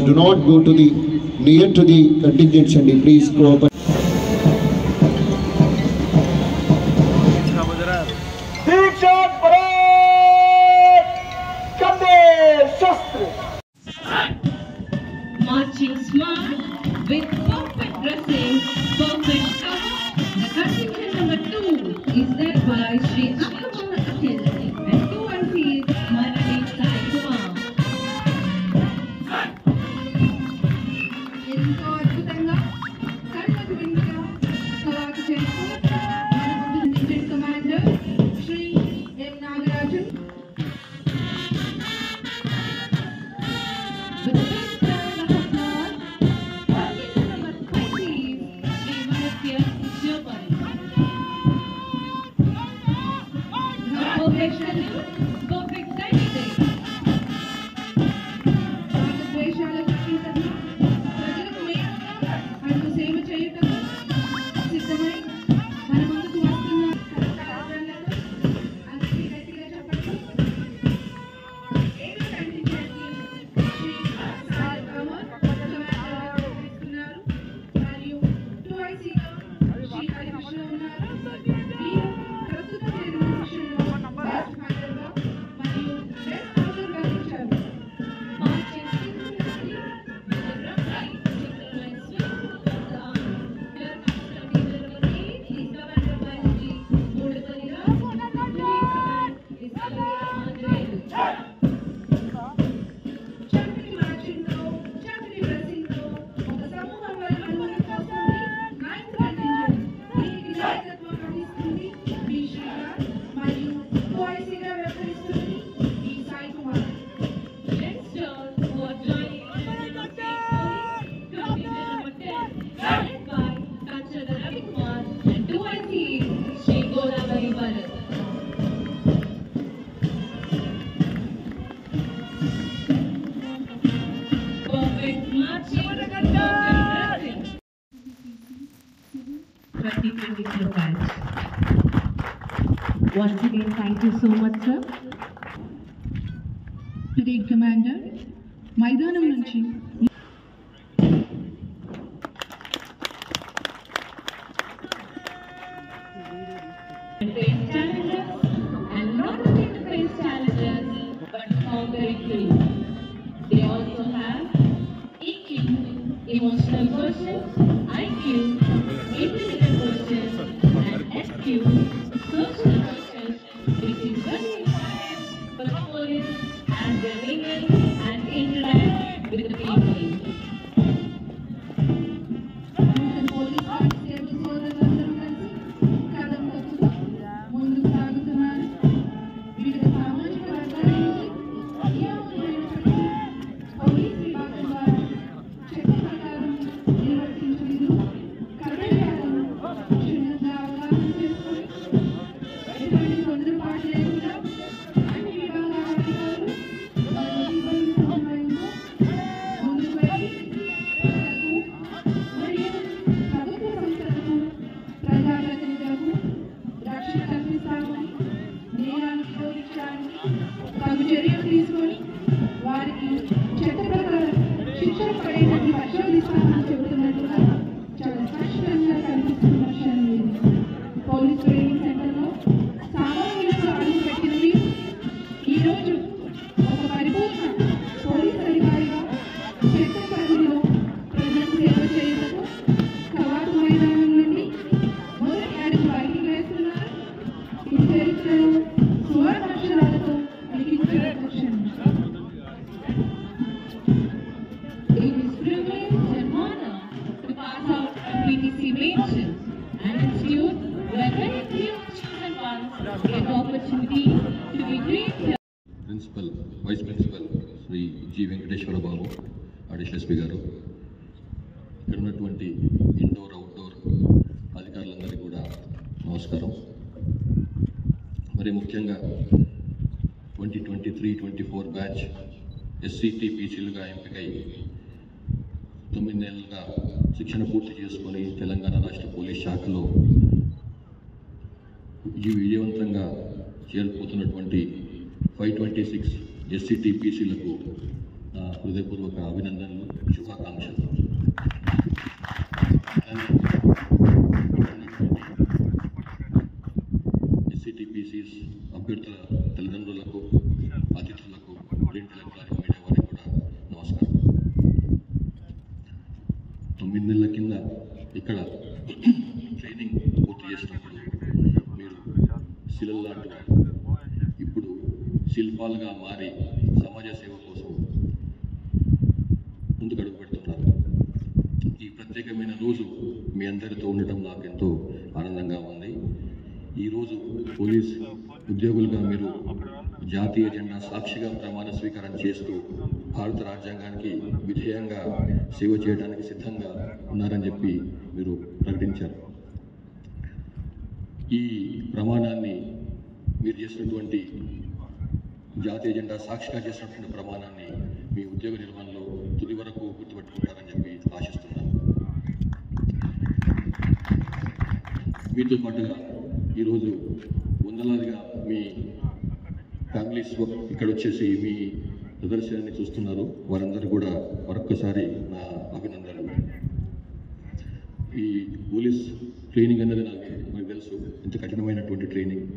do not go to the near to the contingents and please go up. Marching smart with perfect dressing, perfect cover. The contingent number 2 is led by Shri Akkamala Academy and 2 is Marani Sai Kumar. ఎంతో అద్భుతంగా కళ్ళకు విందుగా కళాకు చేస్తూ మన contingent commander Shri M Nagarajan with a big round of applause, contingent number 20 Shri Manasya Shobhan. Perfection, perfect timing. రాగద్వేషాలకు అతీతంగా ప్రజలకు మేలుగా అటు సేవ చేయుటకు సిద్ధమై మన ముందుకు వస్తున్న కళాకారులకు అందరికీ గట్టిగా చెప్పండి. ఏడు కంటింజెంట్ని శ్రీ సాయి అమర్ కమాండర్ నిర్వహిస్తున్నారు మరియు 2ICగా శ్రీ హరికృష్ణ ఉన్నారు. వీరు ప్రస్తుత జరిగిన సెషన్లో బెస్ట్ ఫైటర్గా మరియు బెస్ట్ బౌలర్గా నిలిచారు. Marching synchronously with a drum beat, synchronized swing of the arm. Here comes Commander number 8 is commanded by Shri Mudapalli Rao. Leading command is Kalaya Anjaneyu. చక్కని మార్చింగ్తో, చక్కని డ్రెస్సింగ్తో ఒక సమూహం వైపు వస్తుంది 9th contingent. దీనికి నాయకత్వం వహిస్తుంది బి శ్రీకాంత్ మరియు 2ICగా వ్యవహరిస్తుంది B Sai Kumar. Youngsters who are joining Assam State Police, contingent number 10, led by Kanchana Ravikumar and 2IC Shri Godavari Bharat. Perfect marching, perfect dressing. 2024 batch. Once again, thank you so much, sir. Parade Commander, మైదానం నుంచి face challenges and not only to face challenges but conquer it. They also have EQ, emotional quotient, IQ, intelligent quotient, and SQ, social quotient, which is very important for the police as they mingle and interact with the people. Police constable సోదరులందరూ కలిసి కదం తొక్కుతూ ముందుకు సాగుతున్నారు. వివిధ సామాజిక వర్గాల నుంచి నియమమైనటువంటి police విభాగం ద్వారా చట్ట ప్రకారం నిర్వర్తించు విధులు కర్తవ్యాలను క్షుణ్ణంగా అవగాహన చేసుకొని జి వెంకటేశ్వర బాబు అడిషనల్ ఎస్పీ గారు, ఇక్కడ ఉన్నటువంటి ఇండోర్ అవుట్డోర్ అధికారులందరికీ కూడా నమస్కారం. మరి ముఖ్యంగా 2023-24 బ్యాచ్ SCTPCలుగా ఎంపికై 9 నెలలుగా శిక్షణ పూర్తి చేసుకొని తెలంగాణ రాష్ట్ర పోలీస్ శాఖలో విజయవంతంగా చేరిపోతున్నటువంటి 526 SCTPCలకు నా హృదయపూర్వక అభినందనలు, శుభాకాంక్షలు. SCTPCs అభ్యర్థుల తల్లిదండ్రులకు, అతిథులకు, ప్రింట్ ఎలక్ట్రానిక్ మీడియా వారికి కూడా నమస్కారం. 9 నెలల కింద ఇక్కడ ట్రైనింగ్ పూర్తి చేసినప్పుడు మీరు శిలలు లాంటి ఇప్పుడు శిల్పాలుగా మారి సమాజ సేవ కోసం ముందుకు అడుగు పెడుతున్నారు. ఈ ప్రత్యేకమైన రోజు మీ అందరితో ఉండటం నాకెంతో ఆనందంగా ఉంది. ఈరోజు పోలీస్ ఉద్యోగులుగా మీరు జాతీయ జెండా సాక్షిగా ప్రమాణ స్వీకారం చేస్తూ భారత రాజ్యాంగానికి విధేయంగా సేవ చేయడానికి సిద్ధంగా ఉన్నారని చెప్పి మీరు ప్రకటించారు. ఈ ప్రమాణాన్ని మీరు చేసినటువంటి జాతీయ జెండా సాక్షిగా చేసినటువంటి ప్రమాణాన్ని మీ ఉద్యోగ నిర్వహణలో తుది వరకు గుర్తుపెట్టుకుంటారని చెప్పి ఆశిస్తున్నాను. మీతో పాటుగా ఈరోజు వందలాదిగా మీ ఫ్యామిలీస్ ఇక్కడ వచ్చేసి మీ ప్రదర్శనని చూస్తున్నారు. వారందరూ కూడా మరొక్కసారి నా అభినందనలు. ఈ పోలీస్ ట్రైనింగ్ అనేది నాకు తెలుసు, ఇంత కఠినమైనటువంటి ట్రైనింగ్,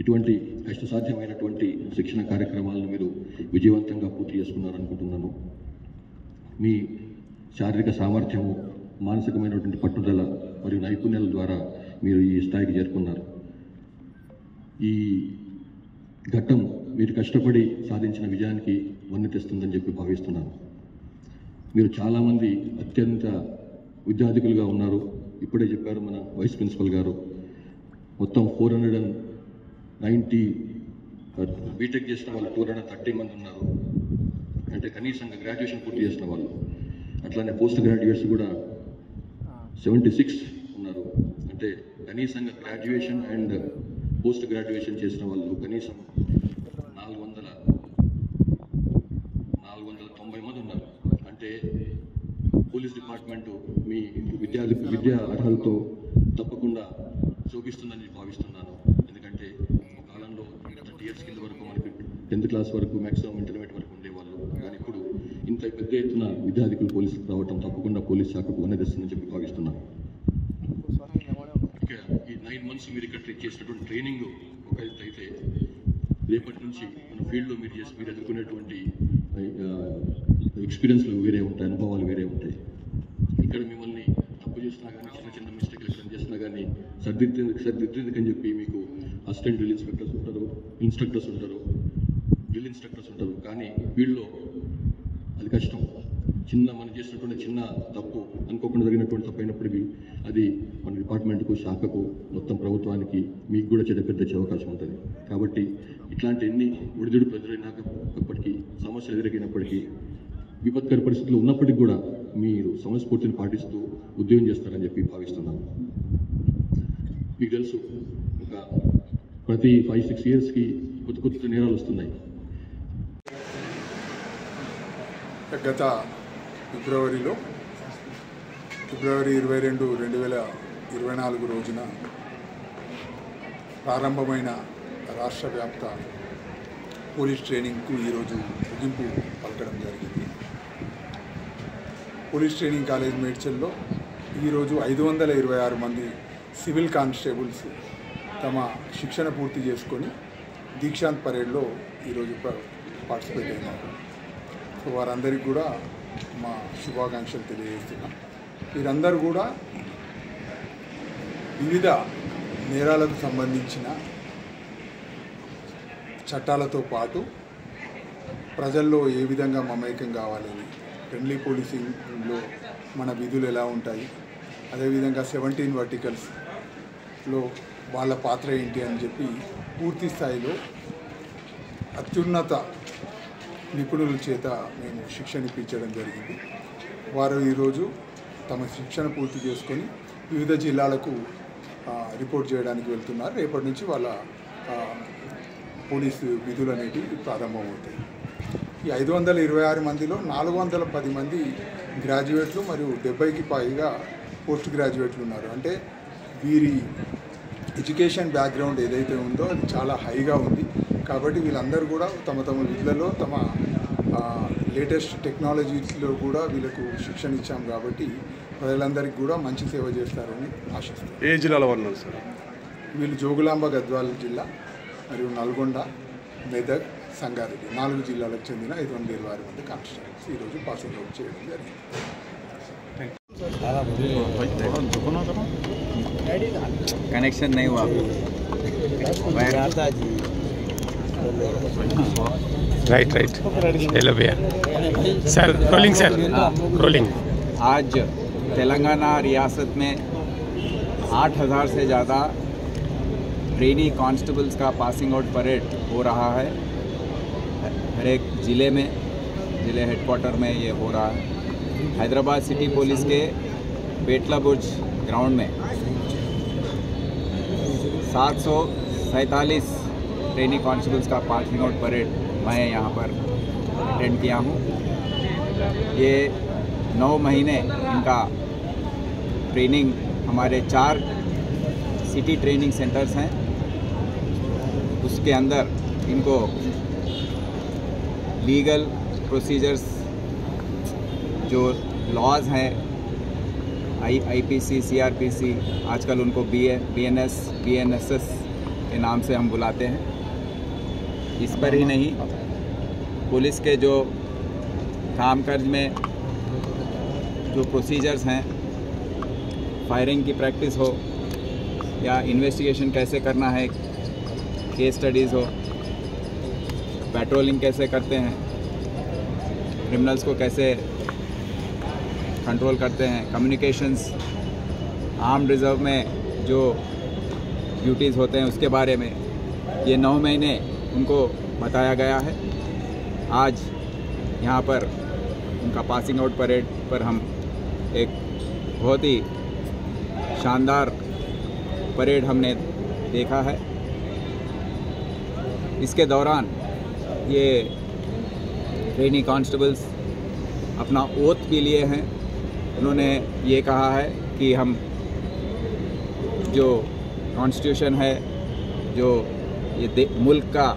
ఇటువంటి కష్టసాధ్యమైనటువంటి శిక్షణ కార్యక్రమాలను మీరు విజయవంతంగా పూర్తి చేసుకున్నారనుకుంటున్నాను. మీ శారీరక సామర్థ్యము, మానసికమైనటువంటి పట్టుదల మరియు నైపుణ్యాల ద్వారా మీరు ఈ స్థాయికి చేరుకున్నారు. ఈ ఘట్టం మీరు కష్టపడి సాధించిన విజయానికి వన్నె తెస్తుందని చెప్పి భావిస్తున్నాను. మీరు చాలామంది అత్యంత విద్యార్థికులుగా ఉన్నారు. ఇప్పుడే చెప్పారు మన వైస్ ప్రిన్సిపల్ గారు, మొత్తం 490 బీటెక్ చేసిన వాళ్ళు 230 మంది ఉన్నారు. అంటే కనీసంగా గ్రాడ్యుయేషన్ పూర్తి చేసిన వాళ్ళు. అట్లానే పోస్ట్ గ్రాడ్యుయేట్స్ కూడా 76 ఉన్నారు. అంటే కనీసంగా గ్రాడ్యుయేషన్ అండ్ పోస్ట్ గ్రాడ్యుయేషన్ చేసిన వాళ్ళు కనీసం 490 మంది ఉన్నారు. అంటే పోలీస్ డిపార్ట్మెంటు మీ విద్యా అర్హతతో తప్పకుండా శోభిస్తుందని భావిస్తున్నాను. ఎందుకంటే ఒక కాలంలో 30 ఇయర్స్ కింద వరకు మనకి 10th క్లాస్ వరకు మ్యాక్సిమం ఇంటర్మీడియట్ వరకు ఉండేవాళ్ళు. కానీ ఇప్పుడు ఇంత పెద్ద ఎత్తున విద్యార్థికులు పోలీసులకు రావడం తప్పకుండా పోలీస్ శాఖకు వన్నె తెస్తుందని చెప్పి భావిస్తున్నాను. ఇక ఈ 9 months మీరు ఇక్కడ చేసినటువంటి ట్రైనింగ్ ఒక అయితే రేపటి నుంచి మన ఫీల్డ్లో మీరు ఎదుర్కొనేటువంటి ఎక్స్పీరియన్స్లు వేరే ఉంటాయి, అనుభవాలు వేరే ఉంటాయి. ఇక్కడ మిమ్మల్ని తప్పు చేసినా కానీ, చిన్న చిన్న మిస్టేక్లు ఎక్కడ చేసినా కానీ సరిదిద్దేందుకని చెప్పి మీకు అసిస్టెంట్ డ్రిల్ ఇన్స్పెక్టర్స్ ఉంటారు, ఇన్స్ట్రక్టర్స్ ఉంటారు, డ్రిల్ ఇన్స్ట్రక్టర్స్ ఉంటారు. కానీ ఫీల్డ్లో అది కష్టం. మనం చేసినటువంటి చిన్న తప్పు, అనుకోకుండా జరిగినటువంటి తప్పు అయినప్పటికీ అది మన డిపార్ట్మెంట్కు, శాఖకు, మొత్తం ప్రభుత్వానికి, మీకు కూడా చెడ్డ అవకాశం ఉంటుంది. కాబట్టి ఇట్లాంటి ఎన్ని ఒడిదుడు ప్రజలైనప్పటికీ, సమస్యలు ఎదురైనప్పటికీ, విపత్కర పరిస్థితులు ఉన్నప్పటికీ కూడా మీరు సమయస్ఫూర్తిని పాటిస్తూ ఉద్యోగం చేస్తారని చెప్పి భావిస్తున్నాను. మీకు తెలుసు, ప్రతి 5-6 yearsకి కొత్త నేరాలు వస్తున్నాయి. గత ఫిబ్రవరి 22, 2024 రోజున ప్రారంభమైన రాష్ట్ర వ్యాప్త పోలీస్ ట్రైనింగ్కు ఈరోజు ముగింపు పలకడం జరిగింది. పోలీస్ ట్రైనింగ్ కాలేజ్ మేడ్చల్లో ఈరోజు 526 మంది సివిల్ కానిస్టేబుల్స్ తమ శిక్షణ పూర్తి చేసుకొని దీక్షాంత్ పరేడ్లో ఈరోజు పార్టిసిపేట్ అయినారు. సో వారందరికీ కూడా మా శుభాకాంక్షలు తెలియజేస్తున్నాం. వీరందరూ కూడా వివిధ నేరాలకు సంబంధించిన చట్టాలతో పాటు ప్రజల్లో ఏ విధంగా మమేకం కావాలని, ఫ్రెండ్లీ పోలీసింగ్లో మన విధులు ఎలా ఉంటాయి, అదేవిధంగా 17 వర్టికల్స్లో వాళ్ళ పాత్ర ఏంటి అని చెప్పి పూర్తి స్థాయిలో అత్యున్నత నిపుణుల చేత మేము శిక్షణ ఇప్పించడం జరిగింది. వారు ఈరోజు తమ శిక్షణ పూర్తి చేసుకొని వివిధ జిల్లాలకు రిపోర్ట్ చేయడానికి వెళ్తున్నారు. రేపటి నుంచి వాళ్ళ పోలీసు విధులు అనేటివి ప్రారంభమవుతాయి. ఈ 526 మందిలో 410 మంది గ్రాడ్యుయేట్లు మరియు 70కి పైగా పోస్ట్ గ్రాడ్యుయేట్లు ఉన్నారు. అంటే వీరి ఎడ్యుకేషన్ బ్యాక్గ్రౌండ్ ఏదైతే ఉందో అది చాలా హైగా ఉంది. కాబట్టి వీళ్ళందరూ కూడా తమ తమ విధులలో తమ లేటెస్ట్ టెక్నాలజీస్లో కూడా వీళ్ళకు శిక్షణ ఇచ్చాం. కాబట్టి ప్రజలందరికీ కూడా మంచి సేవ చేస్తారని ఆశిస్తారు. ఏ జిల్లాలో ఉన్నారు సార్? వీళ్ళు జోగులాంబ గద్వాల జిల్లా మరియు నల్గొండ, మెదక్, సంగారెడ్డి 4 జిల్లాలకు చెందిన 526 మంది కానిస్టేబుల్స్ ఈరోజు పాసింగ్ అవుట్ చేయడం జరిగింది. कनेक्शन नहीं हुआ राइट हेलो भैया सर रोलिंग सर रोलिंग। आज तेलंगाना रियासत में 8,000 से ज़्यादा ट्रेनी कांस्टेबल्स का पासिंग आउट परेड हो रहा है। हर एक ज़िले में, ज़िले हेडक्वार्टर में ये हो रहा है। हैदराबाद सिटी पुलिस के बेटला बुर्ज ग्राउंड में 747 ट्रेनी कांस्टेबल्स का पासिंग आउट परेड मैं यहाँ पर अटेंड किया हूँ। ये 9 महीने इनका ट्रेनिंग हमारे 4 सिटी ट्रेनिंग सेंटर्स हैं, उसके अंदर इनको लीगल प्रोसीजर्स जो लॉज हैं आईपीसी, सीआरपीसी, आजकल उनको बीएनएस, बीएनएसएस के नाम से हम बुलाते हैं। इस पर ही नहीं, पुलिस के जो कामकाज में जो प्रोसीजर्स हैं, फायरिंग की प्रैक्टिस हो या इन्वेस्टिगेशन कैसे करना है, केस स्टडीज़ हो, पेट्रोलिंग कैसे करते हैं, क्रिमिनल्स को कैसे कंट्रोल करते हैं, कम्युनिकेशंस, आर्म रिजर्व में जो ड्यूटीज़ होते हैं उसके बारे में ये 9 महीने उनको बताया गया है। आज यहाँ पर उनका पासिंग आउट परेड पर हम एक बहुत ही शानदार परेड हमने देखा है। इसके दौरान ये ट्रेनी कांस्टेबल्स अपना ओथ भी लिए हैं। उन्होंने ये कहा है कि हम जो कॉन्स्टिट्यूशन है, जो ये मुल्क का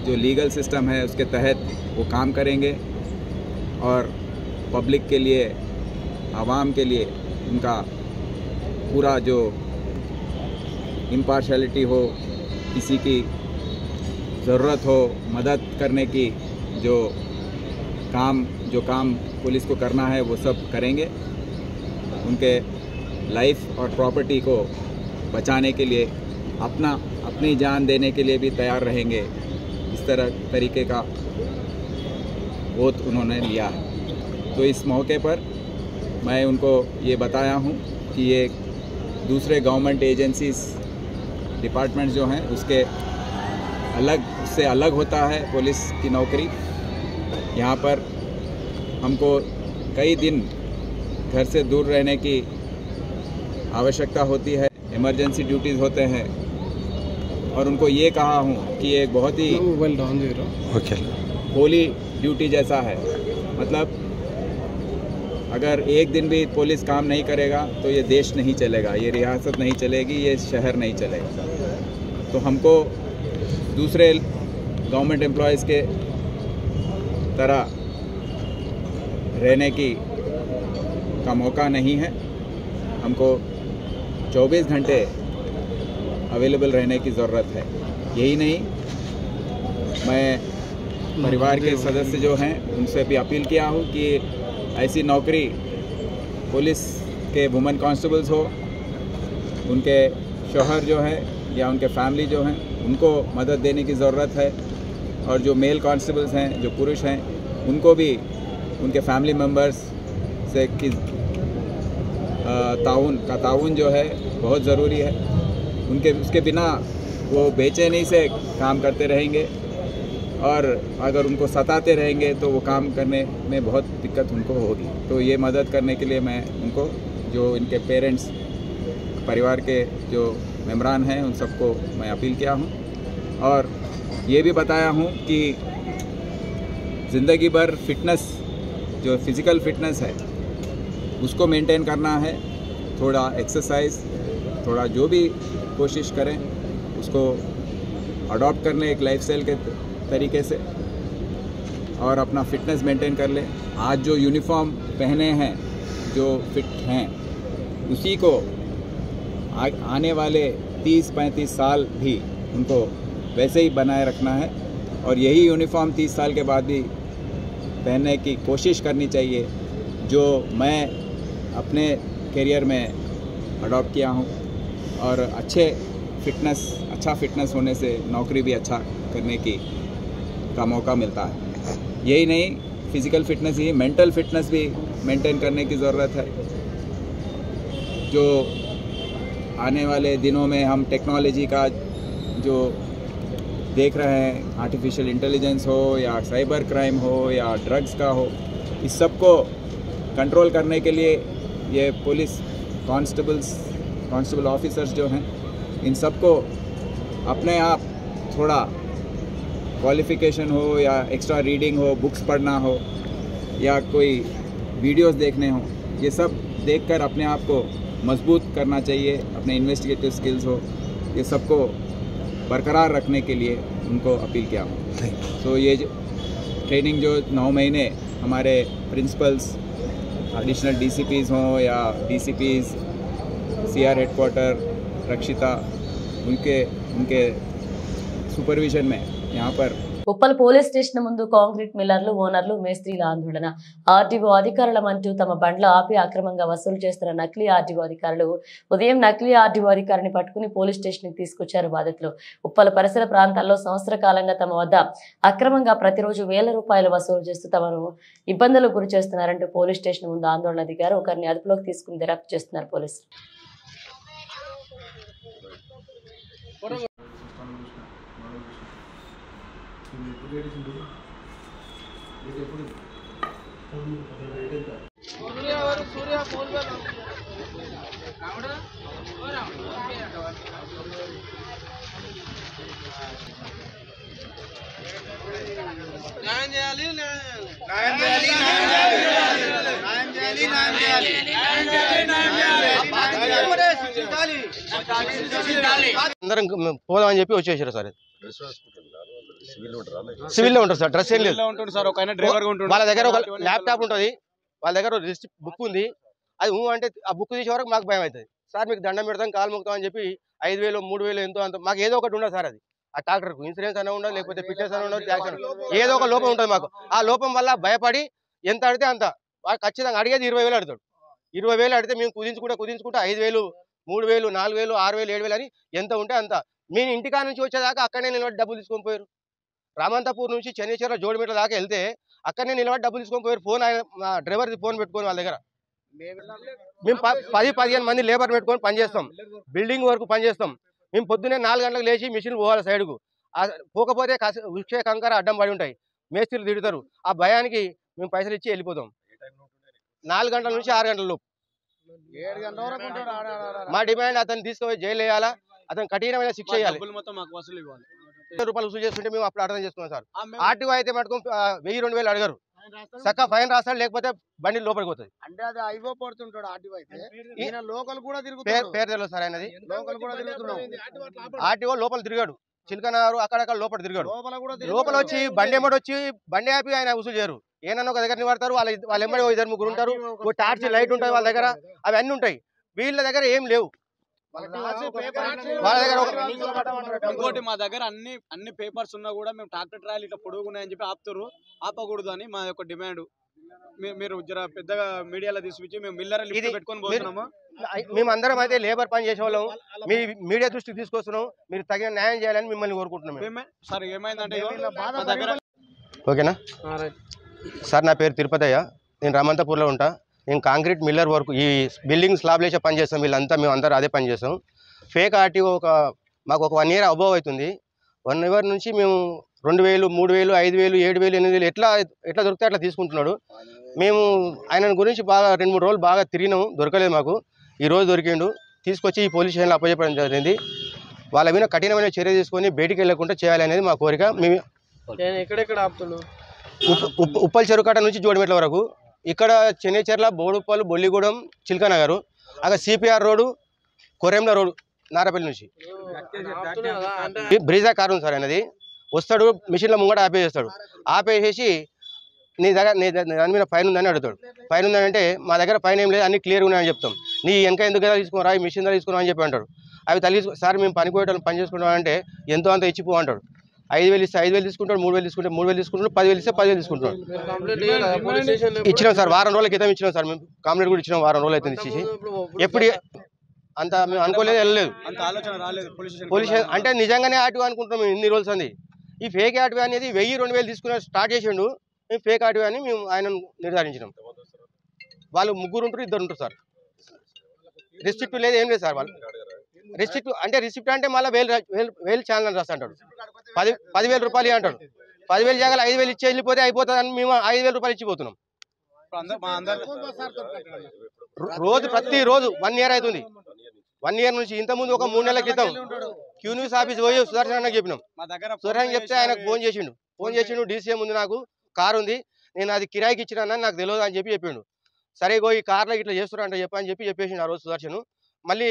जो लीगल सिस्टम है उसके तहत वो काम करेंगे और पब्लिक के लिए, आवाम के लिए उनका पूरा जो इम्पार्शलिटी हो, किसी की ज़रूरत हो, मदद करने की जो काम पुलिस को करना है वो सब करेंगे। उनके लाइफ और प्रॉपर्टी को बचाने के लिए अपनी जान देने के लिए भी तैयार रहेंगे। इस तरीके का वोट उन्होंने लिया है। तो इस मौके पर मैं उनको ये बताया हूँ कि ये दूसरे गवर्नमेंट एजेंसीज, डिपार्टमेंट्स जो हैं उससे अलग होता है पुलिस की नौकरी। यहाँ पर हमको कई दिन घर से दूर रहने की आवश्यकता होती है, इमरजेंसी ड्यूटीज़ होते हैं और उनको ये कहा हूँ कि ये एक बहुत ही होली ड्यूटी जैसा है। मतलब अगर एक दिन भी पुलिस काम नहीं करेगा तो ये देश नहीं चलेगा, ये रियासत नहीं चलेगी, ये शहर नहीं चलेगा। तो हमको दूसरे गवर्नमेंट एम्प्लॉयज़ के तरह रहने का मौका नहीं है। हमको 24 घंटे अवेलेबल रहने की ज़रूरत है। यही नहीं, मैं परिवार के सदस्य जो हैं उनसे भी अपील किया हूँ कि ऐसी नौकरी पुलिस के वुमेन कांस्टेबल्स हो, उनके शौहर जो हैं या उनके फैमिली जो हैं उनको मदद देने की ज़रूरत है। और जो मेल कांस्टेबल्स हैं, जो पुरुष हैं, उनको भी उनके फैमिली मेम्बर्स से ताउन जो है बहुत ज़रूरी है। उसके बिना वो बेचैनी से काम करते रहेंगे और अगर उनको सताते रहेंगे तो वो काम करने में बहुत दिक्कत उनको होगी। तो ये मदद करने के लिए मैं उनको, जो इनके पेरेंट्स, परिवार के जो मेम्बरान हैं, उन सबको मैं अपील किया हूँ और ये भी बताया हूँ कि ज़िंदगी भर फिटनेस, जो फिज़िकल फिटनेस है उसको मेंटेन करना है। थोड़ा एक्सरसाइज, थोड़ा जो भी कोशिश करें उसको अडॉप्ट करने एक लाइफस्टाइल के तरीके से और अपना फिटनेस मेंटेन कर लें। आज जो यूनिफॉर्म पहने हैं, जो फिट हैं, उसी को आने वाले 30-35 साल भी उनको वैसे ही बनाए रखना है और यही यूनिफॉर्म 30 साल के बाद भी पहनने की कोशिश करनी चाहिए, जो मैं अपने करियर में अडॉप्ट किया हूँ। और अच्छा फिटनेस होने से नौकरी भी अच्छा करने का मौका मिलता है। यही नहीं, फिज़िकल फिटनेस ही, मेंटल फिटनेस भी मेंटेन करने की ज़रूरत है। जो आने वाले दिनों में हम टेक्नोलॉजी का जो देख रहे हैं, आर्टिफिशियल इंटेलिजेंस हो या साइबर क्राइम हो या ड्रग्स का हो, इस सब को कंट्रोल करने के लिए ये पुलिस कांस्टेबल ऑफिसर्स जो हैं, इन सबको अपने आप थोड़ा क्वालिफ़िकेशन हो या एक्स्ट्रा रीडिंग हो, बुक्स पढ़ना हो या कोई वीडियोस देखने हो, ये सब देखकर अपने आप को मजबूत करना चाहिए। अपने इन्वेस्टिगेटिव स्किल्स हो, ये सबको बरकरार रखने के लिए उनको अपील किया हूँ। तो ये ट्रेनिंग जो 9 महीने हमारे प्रिंसिपल्स, एडिशनल डीसीपीज़ हों या डीसीपीज़, सीआर हेडक्वार्टर, रक्षिता, उनके सुपरविजन में यहाँ पर ఉప్పల్ పోలీస్ స్టేషన్ ముందు కాంక్రీట్ మిల్లర్లు, ఓనర్లు, మేస్త్రీల ఆందోళన. ఆర్టీఓ అధికారులమంటూ తమ బండ్ల ఆపి అక్రమంగా వసూలు చేస్తున్న నకిలీ ఆర్టీఓ అధికారులు ఉదయం నకిలీ ఆర్టీఓ అధికారిని పట్టుకుని పోలీస్ స్టేషన్కి తీసుకొచ్చారు బాధితులు. ఉప్పల్ పరిసర ప్రాంతాల్లో సంవత్సర కాలంగా తమ వద్ద అక్రమంగా ప్రతిరోజు వేల రూపాయలు వసూలు చేస్తూ తమను ఇబ్బందులకు గురి చేస్తున్నారంటూ పోలీస్ స్టేషన్ ముందు ఆందోళన దిగారు. ఒకరిని అదుపులోకి తీసుకుని దర్యాప్తు చేస్తున్నారు పోలీసులు. అందరం పోదామని చెప్పి వచ్చేసారు సార్. సివిల్లో ఉంటారు సార్, డ్రెస్ ఏం లేదు. వాళ్ళ దగ్గర ఒక ల్యాప్టాప్ ఉంటుంది, వాళ్ళ దగ్గర లిస్ట్ బుక్ ఉంది. అది అంటే ఆ బుక్ తీసే వరకు మాకు భయం అవుతుంది. సార్ మీకు దండం పెడతాం, కాలు మొక్కుతాం అని చెప్పి 5,000 3,000 ఎంతో అంత మాకు ఏదో ఒకటి ఉండదు సార్. అది ఆ డాక్టర్కు ఇన్సూరెన్స్ అనే ఉండదు, లేకపోతే ఫిట్నెస్ అని ఉండదు, ట్యాక్స్ ఏదో ఒక లోపం ఉంటుంది మాకు. ఆ లోపం వల్ల భయపడి ఎంత అడితే అంత ఖచ్చితంగా అడిగేది 20,000 అడుగుతాడు. 20,000 అడితే మేము కుదించుకుంటా 5,000 3,000 4,000 6,000 7,000 అని ఎంత ఉంటే అంత. మేము ఇంటికా నుంచి వచ్చేదాకా అక్కడనే నిలబడి డబ్బులు తీసుకొని పోయారు. రామంతపూర్ నుంచి చెన్నైశ్వర జోడిమీట దాకా వెళ్తే అక్కడనే నిలబడి డబ్బులు తీసుకొని పోయారు. ఫోన్ డ్రైవర్ది ఫోన్ పెట్టుకొని వాళ్ళ దగ్గర మేము 10-15 మంది లేబర్ పెట్టుకొని పనిచేస్తాం. బిల్డింగ్ వరకు పనిచేస్తాం. మేము పొద్దున్నే 4 గంటలకు లేచి మిషన్ పోవాలి సైడ్కు. పోకపోతే ఉక్షే కంకర అడ్డం పడి ఉంటాయి, మేస్త్రీలు తిడతారు. ఆ భయానికి మేము పైసలు ఇచ్చి వెళ్ళిపోతాం. 4 గంటల నుంచి 6 గంటల లోపు. మా డిమాండ్ అతను తీసుకుపోయి జైలు వేయాలా, అతను కఠినమైన శిక్ష చేయాలి. రూపాయలు వసూలు చేస్తుంటే మేము అప్పుడు అర్థం చేసుకున్నాం సార్. ఆర్టీఓ అయితే మటుకు 1000-2000 అడగరు, చక్కగా ఫైన్ రాస్తాడు, లేకపోతే బండి లోపలికి పోతుంది. అంటే అది ఐవో పడుతుంటాడు ఆర్టీఓ అయితే. లోకల్ కూడా పేరు తెలియదు సార్ ఆయనది. ఆర్టీఓ లోపల తిరిగాడు, చిలకనారు అక్కడక్కడ లోపల తిరిగాడు. లోపల వచ్చి బండి ఎమ్మడి వచ్చి బండి ఆపి ఆయన వసూలు చేయరు. ఏనన్నా ఒక దగ్గర నిలబడతారు, వాళ్ళ ఎమ్మడి 2-3 ఉంటారు. ఓ టార్చ్ లైట్ ఉంటుంది వాళ్ళ దగ్గర, అవి అన్నీ ఉంటాయి. వీళ్ళ దగ్గర ఏం లేవు. ఇంకోటి మా దగ్గర అన్ని పేపర్స్ ఉన్నా కూడా మేము ట్రాక్టర్ ట్రాయల్ ఇట్లా పొడుగున్నాయని చెప్పి ఆపకూడదు అని మా యొక్క డిమాండ్. మీరు జర పెద్దగా మీడియాలో తీసుకొచ్చి మేము మిల్లర్ పెట్టుకొని పోతున్నాము. మేమందరం అయితే లేబర్ పని చేసే వాళ్ళం. మీ మీడియా దృష్టికి తీసుకొస్తున్నాం, మీరు తగిన న్యాయం చేయాలని మిమ్మల్ని కోరుకుంటున్నాం. సార్ ఏమైందంటే ఓకేనా సార్, నా పేరు తిరుపతయ్య, నేను రామంతపూర్లో ఉంటా. నేను కాంక్రీట్ మిల్లర్ వర్క్, ఈ బిల్డింగ్ స్లాబ్లు వేసే పని చేస్తాం. మేము అందరూ అదే పని చేస్తాం. ఫేక్ ఆర్టీఓ మాకు ఒక 1 year అబోవ్ అవుతుంది. 1 year నుంచి మేము 2000, 3000, 5000, 7000, 8000 ఎట్లా దొరికితే అట్లా తీసుకుంటున్నాడు. మేము ఆయన గురించి బాగా 2-3 రోజులు బాగా తిరిగినాము, దొరకలేదు మాకు. ఈరోజు దొరికిండు, తీసుకొచ్చి ఈ పోలీస్ స్టేషన్లో అప్పచెప్పడం జరిగింది. వాళ్ళ మీద కఠినమైన చర్య తీసుకొని బయటికి వెళ్ళకుండా చేయాలి అనేది మా కోరిక. మేము ఉప్పల్ చెరుకట్ట నుంచి జోడిమెట్ల వరకు, ఇక్కడ చెన్నైచెర్ల, బోడుప్పల్, బొల్లిగూడెం, చిల్కనగర్, అక్కడ సిపిఆర్ రోడ్డు, కొరెంల రోడ్డు, నారపల్లి నుంచి బ్రీజా కారు ఉంది సార్. ఆయనది వస్తాడు, మిషన్లో ముంగట ఆపేస్తాడు. ఆపేసేసి నీ దాని మీద ఫైన్ ఉందని అడుగుతాడు. ఫైన్ ఉందని అంటే మా దగ్గర ఫైన్ ఏం లేదు, అన్ని క్లియర్గా ఉన్నాయని చెప్తాం. నీ వెనక ఎందుకు తీసుకురా, ఈ మిషన్ దగ్గర తీసుకురా అని చెప్పి అంటాడు. అవి తల్లి సార్ మేము పని పోయేటప్పుడు పని చేసుకుంటాం అంటే ఎంతో అంత ఇచ్చిపో అంటాడు. 5000 ఇస్తే 5000 తీసుకుంటాడు, 3000 తీసుకుంటే 3000 తీసుకుంటాడు, 10,000 ఇస్తే 10,000 తీసుకుంటాడు. ఇచ్చినాం సార్, వారం రోజుల క్రితం ఇచ్చినాం సార్. మేము కంప్లైంట్ కూడా ఇచ్చినాం, వారం రోజులు అయితే ఇచ్చేసి. ఎప్పుడు అంత మేము అనుకోలేదు, వెళ్ళలేదు పోలీస్ స్టేషన్ అంటే. నిజంగానే ఆర్టీఓ అనుకుంటున్నాం మేము ఇన్ని రోజులు అంది. ఈ ఫేక్ ఆర్టీఓ అనేది 1000-2000 తీసుకుని స్టార్ట్ చేసిండు. మేము ఫేక్ ఆర్టీఓ అని మేము ఆయనను నిర్ధారించినాం. వాళ్ళు 3 ఉంటారు, 2 ఉంటారు సార్. రిసిప్ట్ లేదు, ఏం లేదు సార్. వాళ్ళు రిసిప్ట్ అంటే మళ్ళీ 1000 ఛానల్ అని రాస్తా అంటాడు. 10,000 రూపాయలు అంటాడు. 10,000 జాగాలు 5,000 ఇచ్చి వెళ్ళిపోతే అయిపోతుందని మేము 5,000 రూపాయలు ఇచ్చిపోతున్నాం. ప్రతిరోజు 1 year అవుతుంది. 1 year నుంచి ఇంతకుముందు ఒక 3 నెలల క్రితం క్యూన్యూస్ ఆఫీస్ పోయి సుదర్శన్ అన్నకు చెప్పినాం. సుదర్శన్ చెప్తే ఆయనకు ఫోన్ చేసిండు. డీసీఎం ఉంది, నాకు కారు ఉంది, నేను అది కిరాయికి ఇచ్చినా నాకు తెలియదు అని చెప్పిండు. సరే ఈ కార్లో ఇట్లా చేస్తున్నా అంటే చెప్పని చెప్పేసిండు ఆ రోజు సుదర్శన్. మళ్ళీ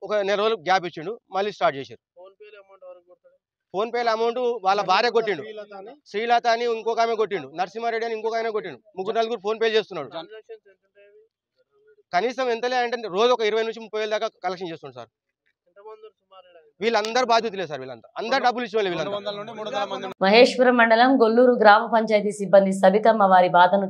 ఒక నెల రోజులు గ్యాప్ ఇచ్చిండు, మళ్ళీ స్టార్ట్ చేశారు. ఫోన్పేల అమౌంట్ వాళ్ళ భార్య కొట్టిండు, శ్రీలత అని ఇంకొక ఆమె కొట్టిండు, నరసింహారెడ్డి అని ఇంకొక ఆయన కొట్టిండు. 3-4 ఫోన్పే చేస్తున్నాడు. కనీసం ఎంతలే అంటే రోజు ఒక 20,000 నుంచి 30,000 దాకా కలెక్షన్ చేస్తున్నాడు సార్. వీళ్ళందరూ బాధ్యతలే సార్. అందరు డబ్బులు ఇచ్చేవాళ్ళు వీళ్ళందరూ. మహేశ్వరం మండలం గొల్లూరు గ్రామ పంచాయతీ సిబ్బంది సబితమ్మ వారి బాధను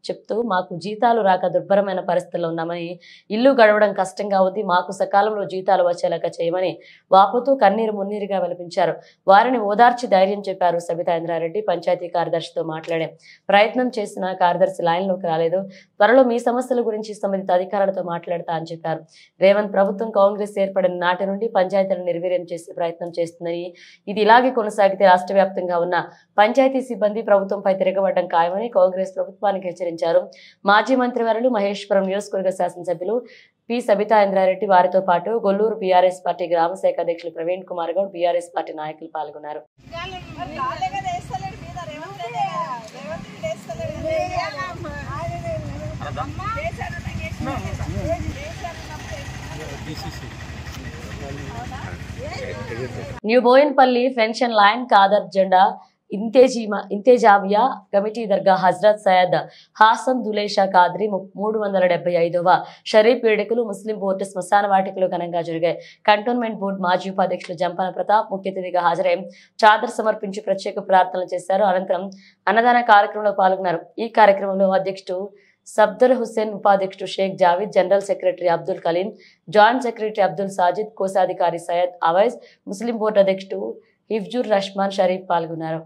చెప్తూ మాకు జీతాలు రాక దుర్భరమైన పరిస్థితుల్లో ఉన్నామని, ఇల్లు గడవడం కష్టంగా ఉంది, మాకు సకాలంలో జీతాలు వచ్చేలాగా చేయమని వాపుతూ కన్నీరు మున్నీరుగా విలపించారు. వారిని ఓదార్చి ధైర్యం చెప్పారు సబితా ఇంద్రారెడ్డి. పంచాయతీ కార్యదర్శితో మాట్లాడే ప్రయత్నం చేసిన కార్యదర్శి లైన్లోకి రాలేదు. త్వరలో మీ సమస్యల గురించి సంబంధిత అధికారులతో మాట్లాడతా అని చెప్పారు. రేవంత్ ప్రభుత్వం కాంగ్రెస్ ఏర్పడిన నాటి నుండి పంచాయతీలను నిర్వీర్యం చేసే ప్రయత్నం చేస్తుందని, ఇది ఇలాగే కొనసాగితే రాష్ట్ర వ్యాప్తంగా ఉన్న పంచాయతీ సిబ్బంది ప్రభుత్వంపై తిరగబడ్డం ఖాయమని కాంగ్రెస్ ప్రభుత్వానికి హెచ్చరించారు. మాజీ మంత్రివర్యులు మహేశ్వరం నియోజకవర్గ శాసనసభ్యులు పి సబితా ఇంద్రారెడ్డి, వారితో పాటు గొల్లూరు బీఆర్ఎస్ పార్టీ గ్రామ శాఖ అధ్యక్షులు ప్రవీణ్ కుమార్ గౌడ్, బీఆర్ఎస్ పార్టీ నాయకులు పాల్గొన్నారు. New Boinpally pension line Khader జెండా ఇంతేజామియా కమిటీ దర్గా హజరత్ సయ్యద్ హాసన్ దులేషా కాద్రి 375వ షరీఫ్ వేడుకలు ముస్లిం బోర్డు శ్మశాన వాటికలో ఘనంగా జరిగాయి. కంటోన్మెంట్ బోర్డు మాజీ ఉపాధ్యక్షులు జంపన ప్రతాప్ ముఖ్య అతిథిగా హాజరై చాదర్ సమర్పించి ప్రత్యేక ప్రార్థనలు చేశారు. అనంతరం అన్నదాన కార్యక్రమంలో పాల్గొన్నారు. ఈ కార్యక్రమంలో అధ్యక్షుడు సబ్దర్ హుస్సేన్, ఉపాధ్యక్షుడు Sheikh Javeed, general secretary Abdul Kaleem, joint secretary Abdul Sajid, కోశాధికారి సయ్యద్ అవైజ్, ముస్లిం బోర్డు అధ్యక్షుడు హిఫ్జుర్ రహ్మాన్ షరీఫ్ పాల్గొన్నారు.